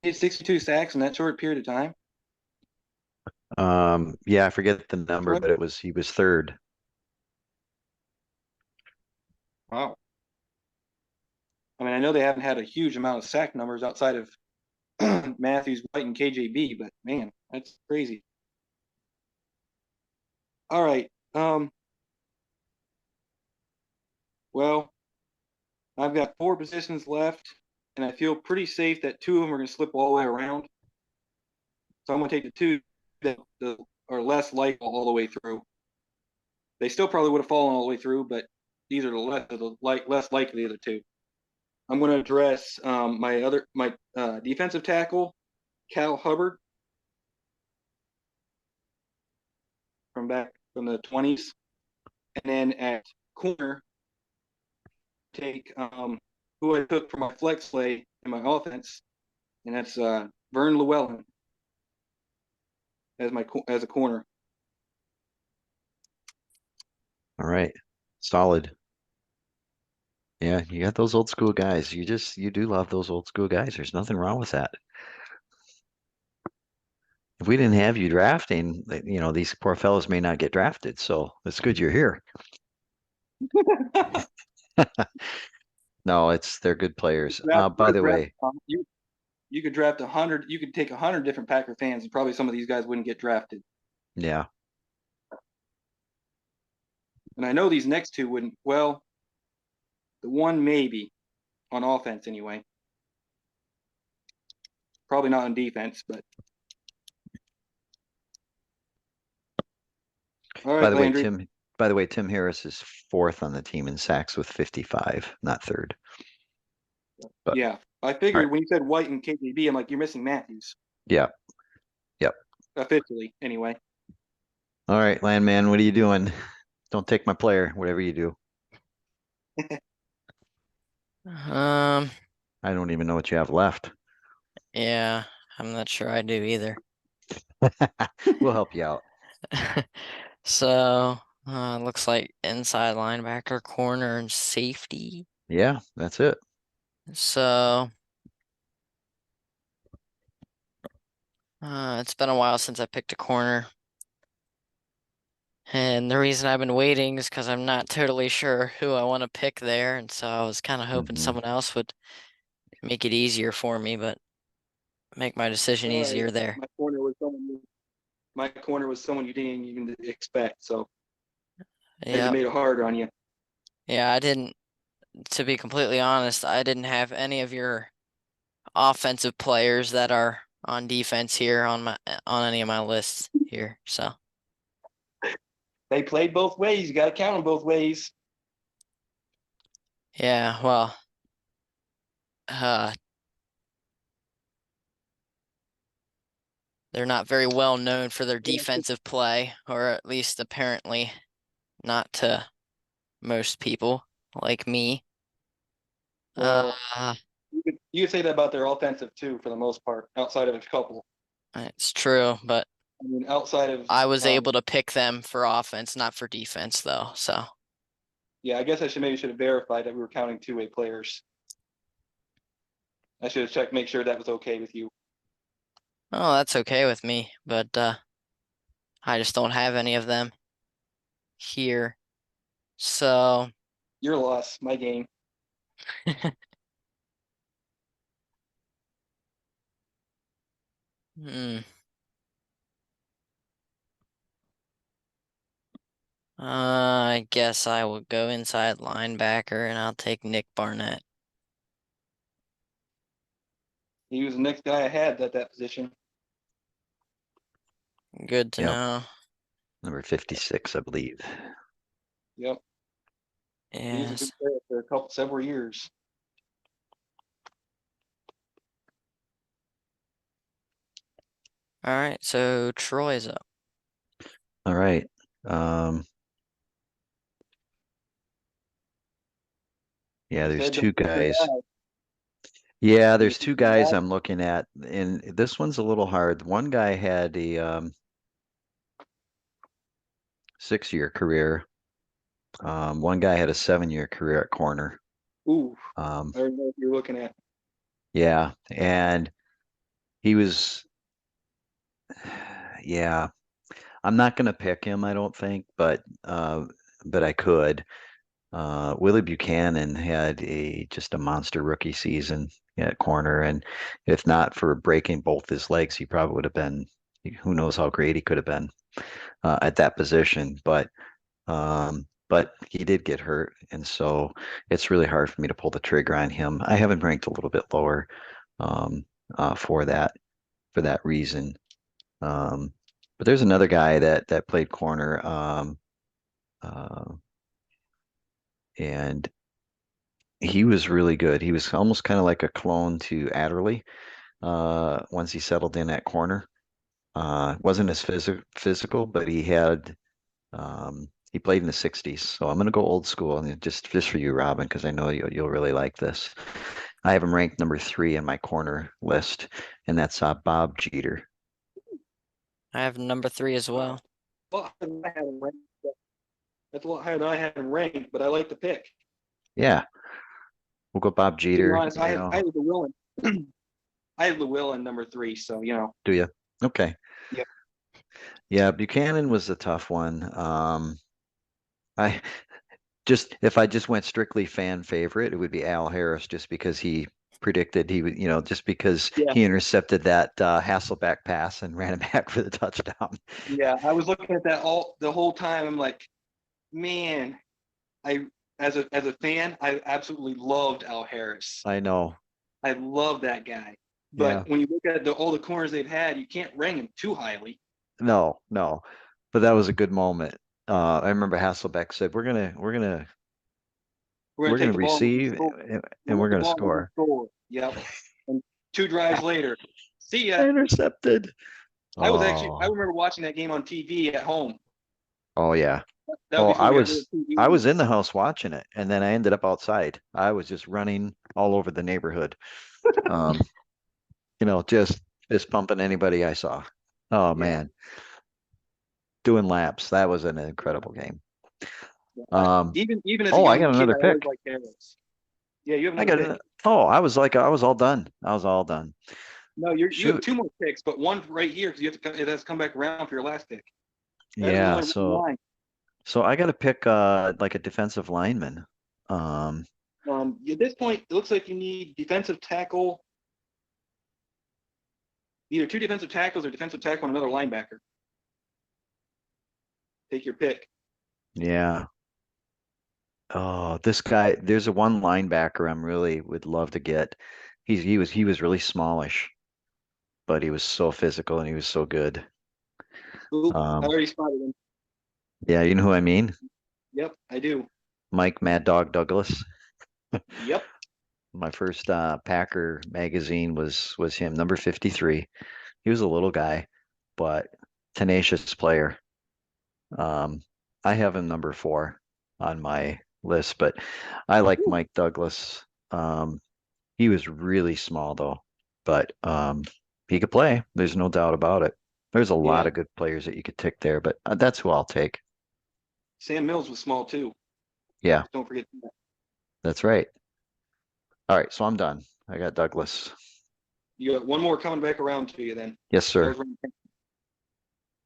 He had 62 sacks in that short period of time. Yeah, I forget the number, Right. but he was third. Wow. I mean, I know they haven't had a huge amount of sack numbers outside of Matthews, White, and KJB, but man, that's crazy. All right. Well, I've got 4 positions left, and I feel pretty safe that 2 of them are going to slip all the way around. So I'm going to take the 2 that are less likely all the way through. They still probably would have fallen all the way through, but these are less likely of the 2. I'm going to address my defensive tackle, Cal Hubbard, from the 20s, and then at corner, take who I took for my flex play in my offense, and that's Vern Llewellyn as a corner. All right. Solid. Yeah, you got those old school guys. You do love those old school guys. There's nothing wrong with that. If we didn't have you drafting, these poor fellows may not get drafted. So it's good you're here. No, they're good players. By the way, You could draft 100. You could take 100 different Packer fans, and probably some of these guys wouldn't get drafted. yeah, And I know these next 2 wouldn't. Well, the one maybe on offense anyway. Probably not on defense, but all right, Landry. By the way, Tim Harris is 4th on the team in sacks with 55, not 3rd. But Yeah, I all figured right. when you said White and KJB, I'm like, you're missing Matthews. Yeah. Yep. Officially, anyway. All right, Landman, what are you doing? Don't take my player, whatever you do. Um, I don't even know what you have left. yeah, I'm not sure I do either. We'll help you out. So, looks like inside linebacker, corner, and safety. Yeah, that's it. So, It's been a while since I picked a corner. And the reason I've been waiting is because I'm not totally sure who I want to pick there. And so I was kind of hoping Hmm. someone else would make it easier for me, but make my decision Sorry, easier there. my corner was someone you didn't even expect. So maybe Yep. made it harder on you. Yeah, I didn't, to be completely honest, I didn't have any of your offensive players that are on defense here on any of my lists here. So They played both ways. You got to count them both ways. yeah, well, uh, they're not very well known for their defensive play, or at least apparently not to most people like me. Well, Uh, you could say that about their offensive too, for the most part, outside of a couple. it's true, but I mean, outside of I was able to pick them for offense, not for defense, though. So, yeah, I guess I should have verified that we were counting two-way players. I should have checked, make sure that was okay with you. oh, that's okay with me, but I just don't have any of them here. So, Your loss, my game. hmm. I guess I will go inside linebacker and I'll take Nick Barnett. He was the next guy I had at that position. Good to Yep. know. Number 56, I believe. Yep, he was a good Yes. player for several years. All right, so Troy's up. All right. Um, yeah, You there's said two don't pick your guys. guy. Yeah, Did you there's pick two your guys guy? I'm looking at, and this one's a little hard. One guy had a 6-year career. One guy had a 7-year career at corner. Ooh, Um, I don't know what you're looking at. yeah, and he was, yeah, I'm not going to pick him, I don't think, but I could. Willie Buchanan had a just a monster rookie season at corner, and if not for breaking both his legs, he probably would have been. Who knows how great he could have been at that position, but he did get hurt, and so it's really hard for me to pull the trigger on him. I have him ranked a little bit lower um, for that reason. Um, but there's another guy that played corner, uh, and he was really good. He was almost kind of like a clone to Adderley once he settled in at corner. Wasn't as physical, but he played in the 60s. So I'm going to go old school and just for you, Robin, because I know you'll really like this. I have him ranked number 3 in my corner list, and that's Bob Jeter. I have number 3 as Wow. well. Well, I had him ranked. That's a lot higher than I had him ranked, but I like the pick. Yeah, we'll go Bob To be Jeter. honest, I had the Willen. I have the Willen number 3, so Do you? Okay. yeah, Yeah, Buchanan was a tough one. I just if I just went strictly fan favorite, it would be Al Harris, just because he predicted he would, just because yeah, he intercepted that Hasselback pass and ran it back for the touchdown. yeah. I was looking at that all the whole time. I'm like, man, I as a fan, I absolutely loved Al Harris. I know. I love that guy. Yeah. But when you look at all the corners they've had, you can't rank him too highly. No, no. But that was a good moment. I remember Hasselbeck said, We're gonna we're take gonna the ball and we're gonna receive score. and We'll we're get the gonna ball and we're gonna score. score. Yep. And 2 drives later, see ya. Intercepted. I Oh, remember watching that game on TV at home. oh yeah. That was Oh, before we had little I TV. was in the house watching it, and then I ended up outside. I was just running all over the neighborhood. Um, just fist pumping anybody I saw. Oh Yeah. man, doing laps. That was an incredible game. Yeah. Um, Even as a oh, I young got kid, another I always pick. liked Harris. Yeah, you have I another got pick. an, oh, I was all done. I was all done. No, you have Shoot. 2 more picks, but one right here because you have to. It has to come back around for your last pick. That is Yeah, only one line. so I got to pick like a defensive lineman. Um, At this point, it looks like you need defensive tackle, either 2 defensive tackles or defensive tackle and another linebacker. Take your pick. yeah. Oh, this guy, there's a one linebacker I'm really would love to get. He was really smallish, but he was so physical and he was so good. Oop, I Um, already spotted him. yeah, you know who I mean? Yep, I do. Mike Mad Dog Douglas. Yep. My first Packer magazine was him, number 53. He was a little guy, but tenacious player. Um, I have him number 4 on my list, but I like Mike Douglas. He was really small though, but he could play. There's no doubt about it. There's a lot Yeah. of good players that you could take there, but that's who I'll take. Sam Mills was small too. Yeah, Don't forget that. that's right. All right, so I'm done. I got Douglas. You got one more coming back around to you then. Yes, I sir. was wrong.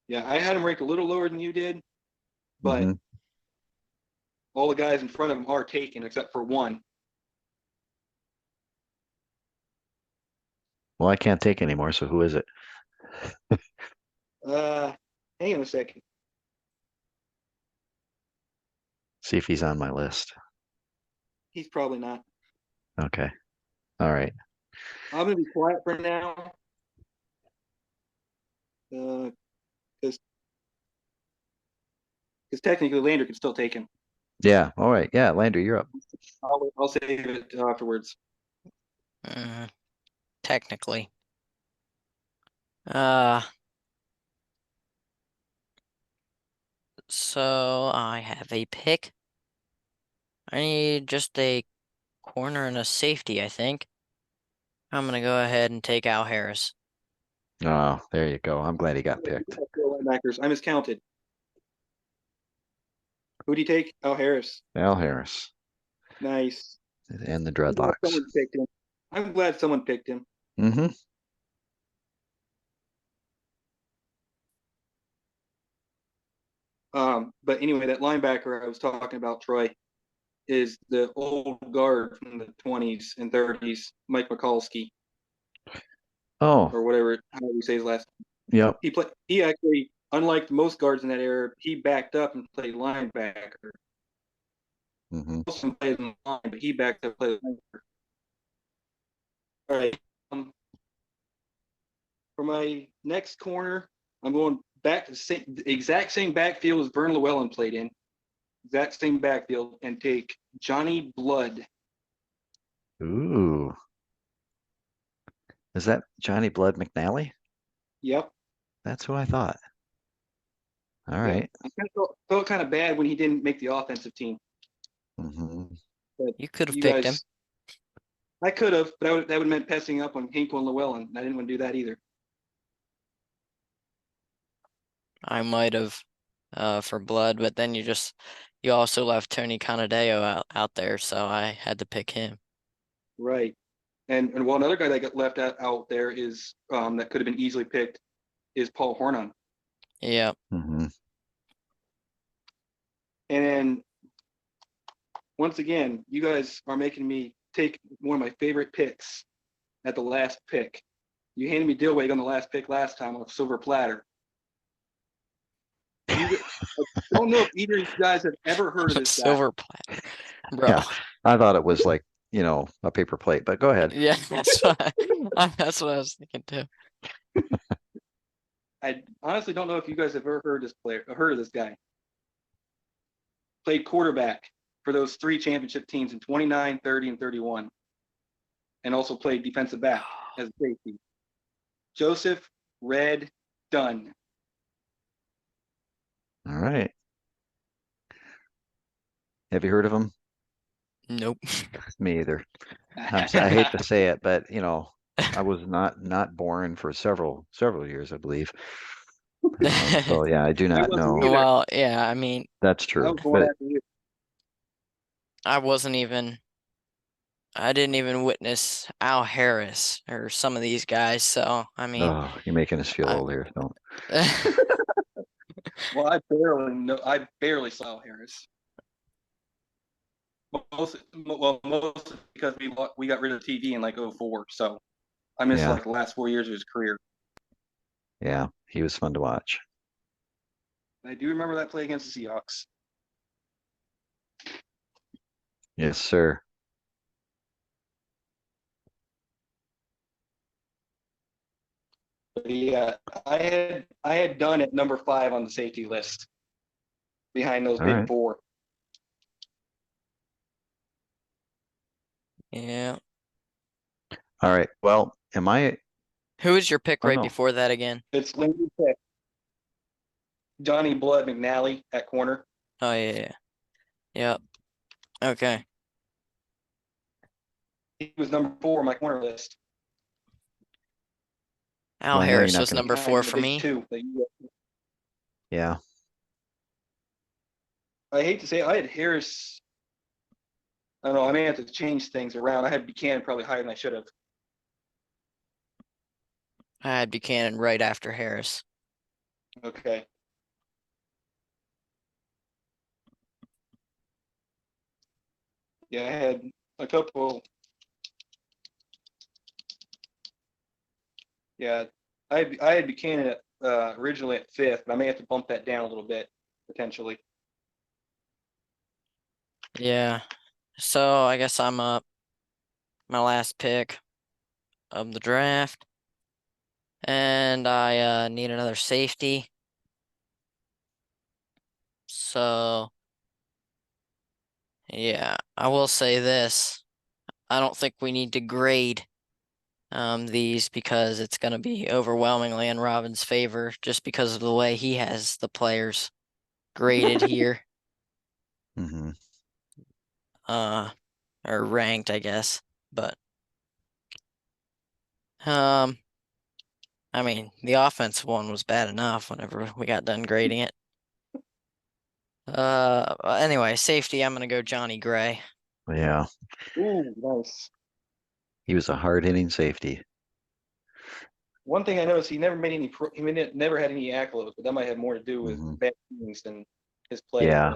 Yeah, I had him ranked a little lower than you did, but hmm all the guys in front of him are taken except for one. Well, I can't take anymore, so who is it? Uh, Hang on a second. See if he's on my list. He's probably not. Okay. All right. I'm gonna be quiet for now. Because technically Lander could still take him. Yeah. All right. Yeah, Landry, you're up. I'll save it afterwards. Mm, technically. Uh, so I have a pick. I need just a corner and a safety, I think. I'm gonna go ahead and take Al Harris. Oh, there you go. I'm glad he got picked. Linebackers. I miscounted. Who do you take? Oh, Harris. Al Harris Nice. and the I'm glad dreadlocks. someone picked him. I'm glad someone picked him. hmm But anyway, that linebacker I was talking about, Troy, is the old guard from the 20s and 30s, Mike Mikulski, Oh, or whatever, how do you say his last yep. name? He actually, unlike most guards in that era, he backed up and played linebacker. hmm Most of them played in the line, but he backed up and played linebacker. All right. For my next corner, I'm going back to the exact same backfield as Vern Llewellyn played in. Exact same backfield, and take Johnny Blood. Ooh. Is that Johnny Blood McNally? Yep. That's who I thought. All Yeah. right. I kind of felt kind of bad when he didn't make the offensive team. hmm But You could have you picked him. guys, I could have, but that would have meant passing up on Hinkle and Llewellyn. I didn't want to do that either. I might have for Blood, but then you also left Tony Canadeo out there, so I had to pick him. Right. And one other guy that got left out there is that could have been easily picked is Paul Hornung. Yeah. hmm And then once again, you guys are making me take one of my favorite picks at the last pick. You handed me Dillwig on the last pick last time on a silver platter. I don't know if either of you guys have ever heard of this guy. Silver platter, bro. Yeah. I thought it was like, a paper plate, but go ahead. Yeah, that's what I was thinking too. I honestly don't know if you guys have ever heard of this guy. Played quarterback for those 3 championship teams in 29, 30, and 31. And also played defensive back as a safety. Joseph Red Dunn. All right. Have you heard of him? Nope. Me either. I hate to say it, but I was not born for several years, I believe. So yeah, I do not know. either. Well, yeah, I mean, That's I true. was going But after you. I wasn't even I didn't even witness Al Harris or some of these guys, so I mean, Oh, you're making us feel I, old here. Don't. Well, I barely saw Harris. Most because we got rid of TV in like '04, so I missed Yeah, like the last 4 years of his career. yeah. He was fun to watch. I do remember that play against the Seahawks. Yes, sir. But yeah, I had done at number 5 on the safety list behind those All big right. four. yeah. All right. Well, am I? Who was your pick Oh right no. before that again? It's Lindsey Pick, Johnny Blood McNally at corner. Oh yeah, yeah. Yep. Okay. He was number 4 on my corner list, Al Well, I know you're Harris not was gonna. number four behind the for big me. two. Yeah. I hate to say it, I had Harris. I don't know. I may have to change things around. I had Buchanan probably higher than I should have. I had Buchanan right after Harris. Okay. Yeah, I had a couple. Yeah, I had Buchanan originally at 5th, but I may have to bump that down a little bit potentially. Yeah. So I guess I'm up. My last pick of the draft. And I need another safety. So yeah, I will say this. I don't think we need to grade these because it's gonna be overwhelmingly in Robin's favor just because of the way he has the players graded here. Hmm. Uh or ranked, I guess. But um I mean the offense one was bad enough whenever we got done grading it. Anyway, safety, I'm gonna go Johnny Gray. Yeah. Ooh, nice. He was a hard-hitting safety. One thing I noticed, never had any accolades, but that might have more to do with Hmm. bad teams than his play. Yeah.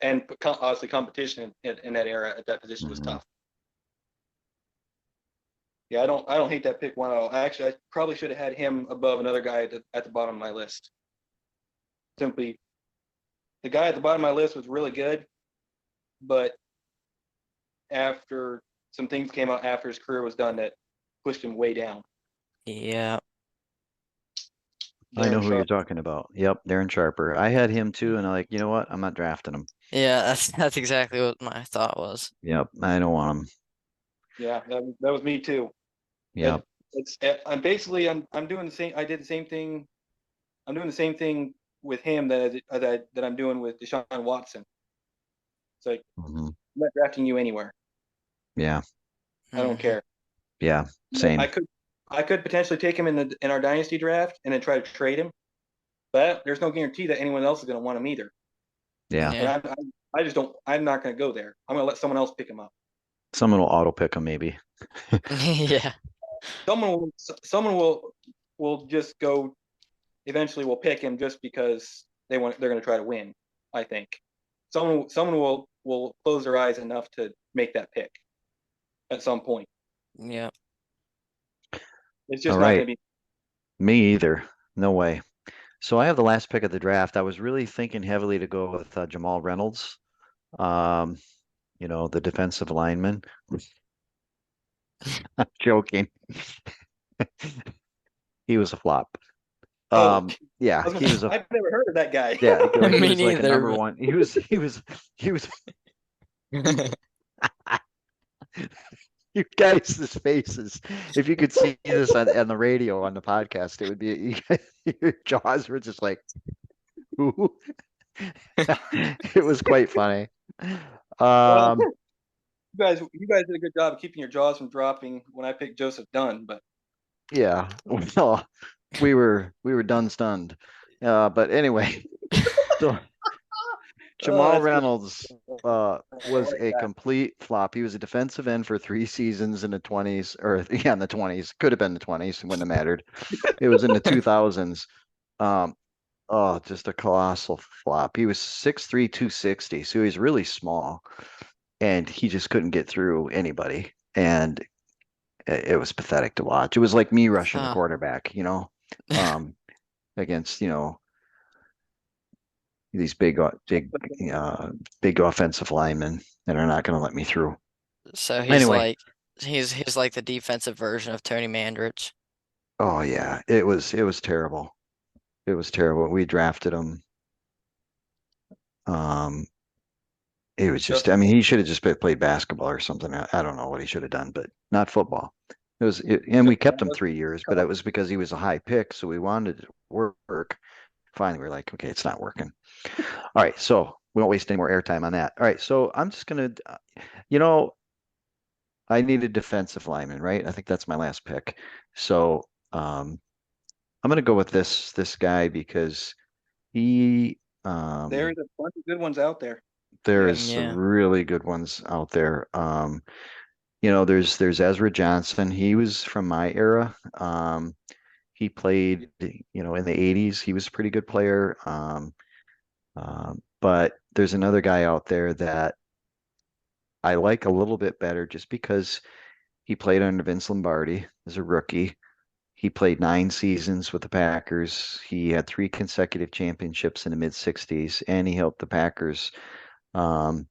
And obviously competition in that era at that position was Hmm. tough. Yeah, I don't hate that pick one at all. Actually, I probably should have had him above another guy at the bottom of my list. Simply, the guy at the bottom of my list was really good, but after some things came out after his career was done that pushed him way down. Yeah. I know Darren who you're Sharp. talking about. Yep, Darren Sharper. I had him too, and I'm like, you know what? I'm not drafting him. Yeah, that's exactly what my thought was. Yep, I don't want him. Yeah, that was me too. But Yep. I'm doing the same. I did the same thing. I'm doing the same thing with him that I'm doing with Deshaun Watson. It's like Hmm. I'm not drafting you anywhere. Yeah. I don't Hmm. care. Yeah. You know, I Same. could I could potentially take him in our dynasty draft and then try to trade him, but there's no guarantee that anyone else is going to want him either. Yeah. And Yeah. I just don't. I'm not going to go there. I'm going to let someone else pick him up. Someone will auto pick him maybe. Yeah. Someone will just go. Eventually, will pick him just because they're going to try to win. I think someone will close their eyes enough to make that pick at some point. Yeah. It's All just not right. going to be. Me either. No way. So I have the last pick of the draft. I was really thinking heavily to go with Jamal Reynolds. Um, the defensive lineman. I'm joking. He was a flop. Oh, Yeah, I was going he to say was a I've never heard of that guy. yeah, he Me was like a neither, number but one. He was you guys' faces. If you could see this on the radio on the podcast, it would be your jaws were just like ooh. It was quite funny. Well, Um, you guys did a good job of keeping your jaws from dropping when I picked Joseph Dunn, but yeah. Well, we were done stunned. But anyway, so Oh, Jamal that's good. Reynolds I was like a that. complete flop. He was a defensive end for 3 seasons in the 20s, or yeah, in the 20s. Could have been the 20s, wouldn't have mattered. It was in the 2000s. Um, oh, just a colossal flop. He was 6'3", 260, so he's really small, and he just couldn't get through anybody. And it was pathetic to watch. It was like me rushing the Huh. quarterback, um, against, these big offensive linemen that are not going to let me through. So Anyway, he's like the defensive version of Tony Mandrich. oh yeah, it was terrible. It was terrible. We drafted him. Um, it was just, Just I mean, he should have just played basketball or something. I don't know what he should have done, but not football. And we just kept him 3 years, but that was because he was a high pick, so we wanted it to work. Finally, we're like, okay, it's not working. All right, so we won't waste any more airtime on that. All right, so I'm just gonna, you know, I need a defensive lineman, right? I think that's my last pick. So I'm gonna go with this guy because he there's a bunch of good ones out there. Yeah. there's Yeah. really good ones out there. There's Ezra Johnson. He was from my era. He played, in the 80s. He was a pretty good player. But there's another guy out there that I like a little bit better just because he played under Vince Lombardi as a rookie. He played 9 seasons with the Packers. He had 3 consecutive championships in the mid 60s, and he helped the Packers, um,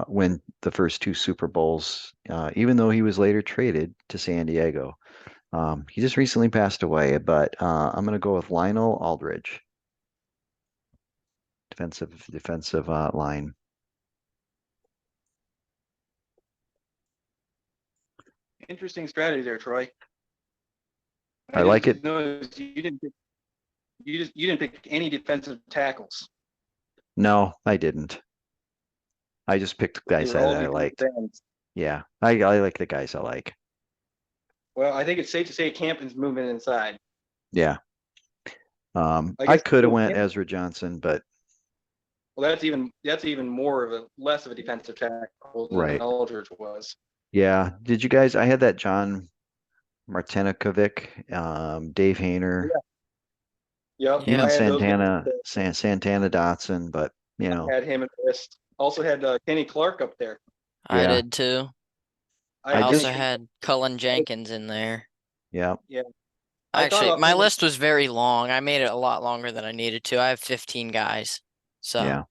win the first 2 Super Bowls, even though he was later traded to San Diego. He just recently passed away, but I'm going to go with Lionel Aldridge, defensive line. Interesting strategy there, Troy. I I like just it. noticed you didn't pick any defensive tackles. No, I didn't. I just picked They guys were that all I defensive liked. ends. Yeah, I like the guys I like. Well, I think it's safe to say Campion's moving inside. Yeah. I I guess could have well, went Ezra Johnson, but that's even more of a less of a defensive tackle than right. Aldridge was. Yeah. Did you guys? I had that John Martinokovic, Dave Hayner, Yeah. Yep. even Yep. Santana Dotson, but you know, I had him in the list. Also had Kenny Clark up there. I yeah. did too. I I I had also Kenny. just, had Cullen Jenkins in there. yeah. Yeah. I thought Actually, about my putting him. list was very long. I made it a lot longer than I needed to. I have 15 guys. So, Yeah.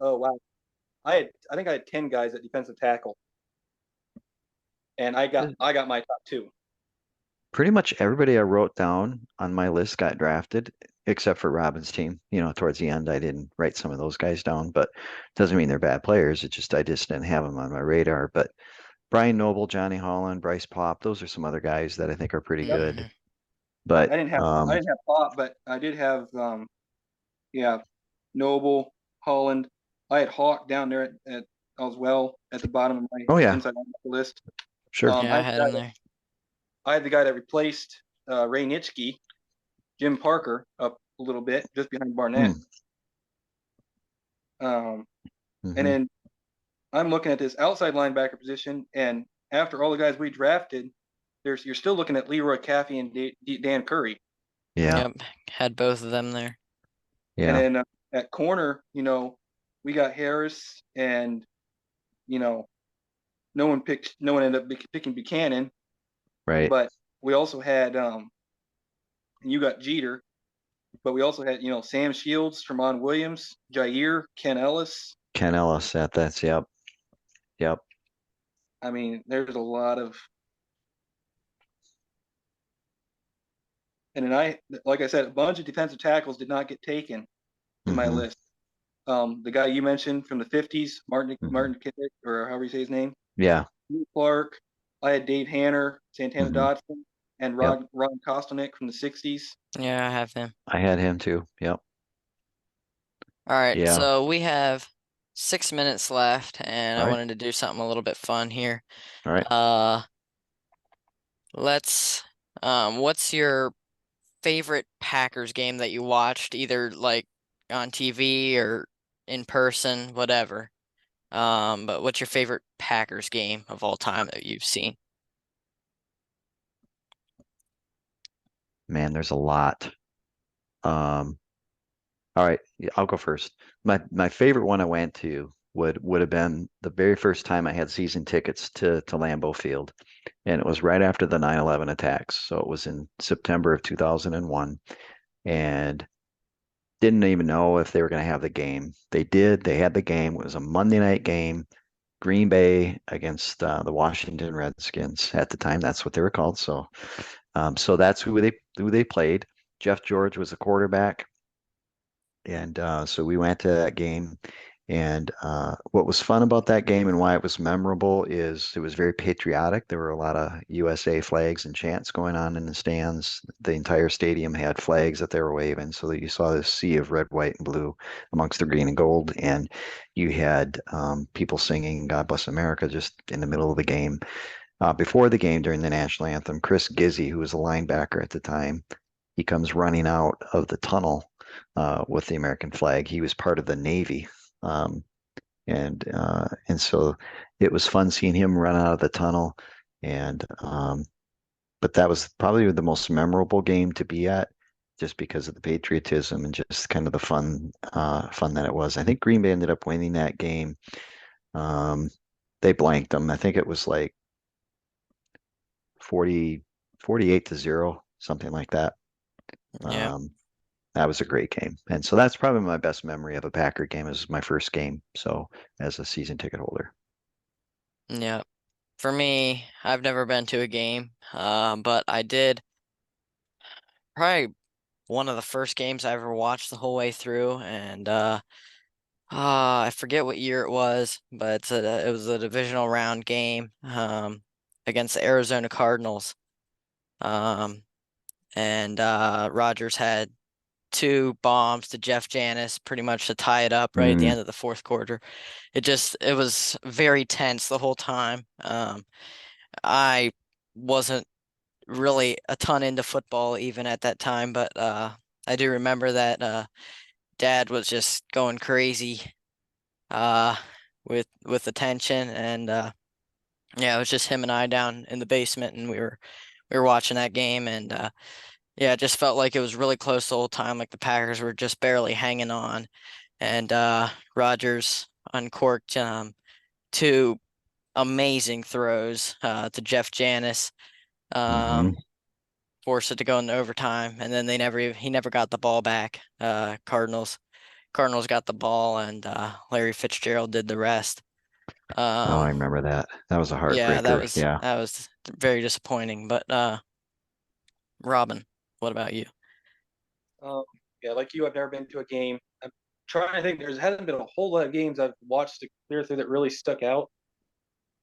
Oh wow. I think I had 10 guys at defensive tackle, and I got my top two. Pretty much everybody I wrote down on my list got drafted, except for Robin's team. Towards the end, I didn't write some of those guys down, but doesn't mean they're bad players. I just didn't have them on my radar. But Brian Noble, Johnny Holland, Bryce Pop, those are some other guys that I think are pretty Yep. good. mhm. But I didn't have Pop, but I did have yeah, Noble, Holland. I had Hawk down there at as well at the bottom of my oh yeah, inside linebacker list. sure. Yeah, I had him there. I had the guy that replaced Ray Nitschke, Jim Parker, up a little bit, just behind Barnett. Hmm. Um, and Hmm. then I'm looking at this outside linebacker position, and after all the guys we drafted, you're still looking at Leroy Caffey and Dan Curry. Yeah, Yep. Had both of them there. And yeah, then at corner, we got Harris, and you know, no one ended up picking Buchanan, right. but we also had you got Jeter, but we also had Sam Shields, Tremont Williams, Jair, Ken Ellis. Ken Ellis, that's yep, yep. I mean, there's a lot of, and then like I said, a bunch of defensive tackles did not get taken in my Hmm. list. The guy you mentioned from the '50s, Hmm. Martin Kiddick, or however you say his name, Yeah. Clark. I had Dave Hanner, Santana Hmm. Dodson, and Yep. Ron Kostelnik from the '60s. Yeah, I have him. I had him too. Yep. All right. Yeah. So we have 6 minutes left, and All I right. wanted to do something a little bit fun here. All right. Uh, let's, what's your favorite Packers game that you watched, either like on TV or in person, whatever. But what's your favorite Packers game of all time that you've seen? Man, there's a lot. Um, all right, yeah, I'll go first. My favorite one I went to would have been the very first time I had season tickets to Lambeau Field, and it was right after the 9/11 attacks. So it was in September of 2001, and didn't even know if they were going to have the game. They did. They had the game. It was a Monday night game. Green Bay against the Washington Redskins at the time. That's what they were called. So that's who they played. Jeff George was the quarterback, and so we went to that game. And what was fun about that game and why it was memorable is it was very patriotic. There were a lot of USA flags and chants going on in the stands. The entire stadium had flags that they were waving, so that you saw this sea of red, white, and blue amongst the green and gold. And you had people singing "God Bless America" just in the middle of the game. Before the game, during the national anthem, Chris Gizzy, who was a linebacker at the time, he comes running out of the tunnel with the American flag. He was part of the Navy. Um, and so it was fun seeing him run out of the tunnel. And but that was probably the most memorable game to be at, just because of the patriotism and just kind of the fun that it was. I think Green Bay ended up winning that game. Um, they blanked them. I think it was like 40, 48-0, something like that. Yeah, Um, that was a great game. And so that's probably my best memory of a Packer game is my first game. So as a season ticket holder. yeah. For me, I've never been to a game, but I did probably one of the first games I ever watched the whole way through, and I forget what year it was, but it was a divisional round game against the Arizona Cardinals. Um, and Rodgers had two bombs to Jeff Janis pretty much to tie it up right at the Mm, end of the fourth quarter. It was very tense the whole time. I wasn't really a ton into football even at that time, but I do remember that Dad was just going crazy uh, with the tension, and yeah, it was just him and I down in the basement, and we were watching that game, and yeah, it just felt like it was really close the whole time, like the Packers were just barely hanging on, and Rodgers uncorked two amazing throws to Jeff Janis. hmm Um, Forced it to go into overtime, and then he never got the ball back. Cardinals got the ball, and Larry Fitzgerald did the rest. Oh, I Um, remember that. That was a yeah, heartbreaker. Yeah. that was very disappointing. But Robin, what about you? Um, yeah, like you, I've never been to a game. I'm trying to think. There hasn't been a whole lot of games I've watched to clear through that really stuck out.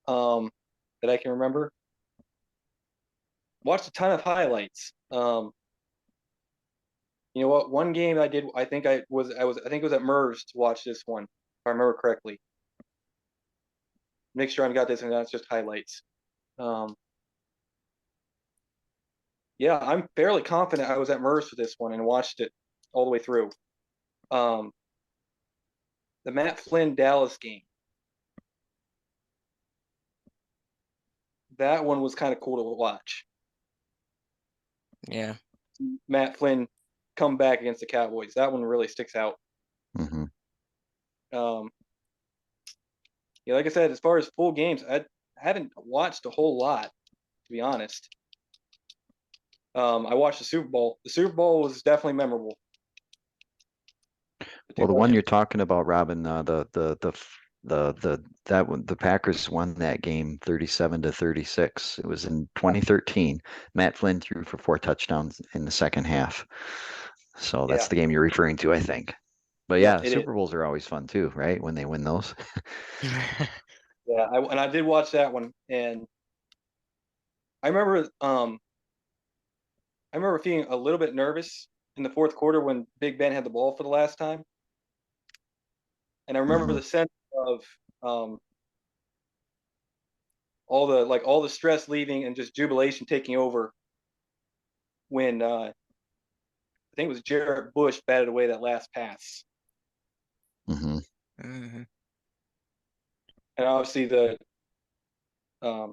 Um, that I can remember. Watched a ton of highlights. You know what? One game I did. I think it was at Merv's to watch this one, if I remember correctly. Make sure I've got this and that's just highlights. Um, yeah, I'm fairly confident I was at Merv's for this one and watched it all the way through. Um, the Matt Flynn Dallas game. That one was kind of cool to watch. Yeah, Matt Flynn come back against the Cowboys. That one really sticks out. hmm Um, yeah, like I said, as far as full games, I haven't watched a whole lot, to be honest. I watched the Super Bowl. The Super Bowl was definitely memorable. The Well, the one 2000. yeah, you're talking about, Robin, the that one, the Packers won that game 37-36. It was in 2013. Matt Flynn threw for 4 touchdowns in the second half. So that's Yeah, the game you're referring to, I think. But yep, yeah, it is. Super Bowls are always fun too, right? When they win those. Yeah, and I did watch that one, and I remember I remember feeling a little bit nervous in the fourth quarter when Big Ben had the ball for the last time, and I remember hmm the sense of um, all the stress leaving and just jubilation taking over when I think it was Jarrett Bush batted away that last pass. Hmm. Hmm. And obviously I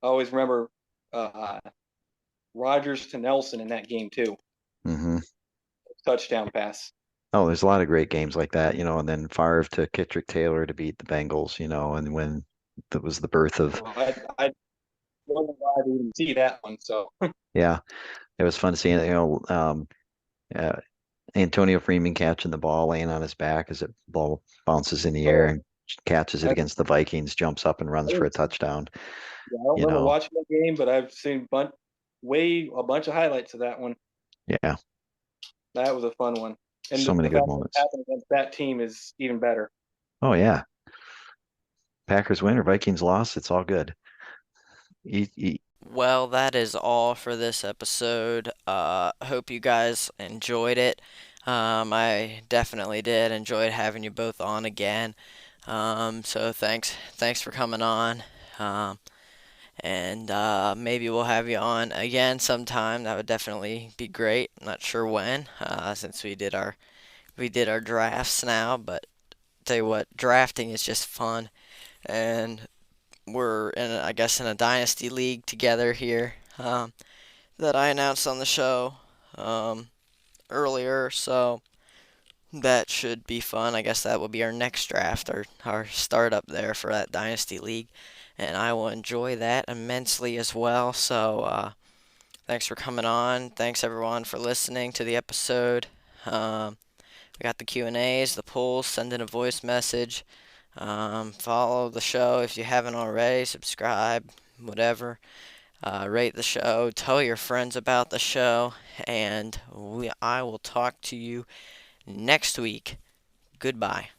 always remember uh, Rogers to Nelson in that game too, Hmm. touchdown pass. Oh, there's a lot of great games like that, and then Favre to Kittrick Taylor to beat the Bengals, and when that was the birth of, Well, I wasn't alive to even see that one, so yeah, it was fun seeing it, uh, Antonio Freeman catching the ball, laying on his back as it ball bounces in the air oh, and catches it I, against the Vikings, jumps up and runs I for a didn't touchdown, Yeah, I don't you remember know. watching the game, but I've seen a bunch of highlights of that one. Yeah, That was a fun one, and so many the good fact that it moments. happened against that team is even better. Oh yeah, Packers win or Vikings loss, it's all good. Eat. Well, that is all for this episode. Hope you guys enjoyed it. I definitely did. Enjoyed having you both on again. So thanks for coming on. Um, and maybe we'll have you on again sometime. That would definitely be great. I'm not sure when, since we did our drafts now. But tell you what, drafting is just fun, and we're I guess in a dynasty league together here. That I announced on the show um, earlier. So that should be fun. I guess that will be our next draft, our startup there for that Dynasty League. And I will enjoy that immensely as well. So thanks for coming on. Thanks everyone for listening to the episode. We got the Q&As, the polls, send in a voice message. Follow the show if you haven't already. Subscribe, whatever. Rate the show, tell your friends about the show, and I will talk to you next week. Goodbye.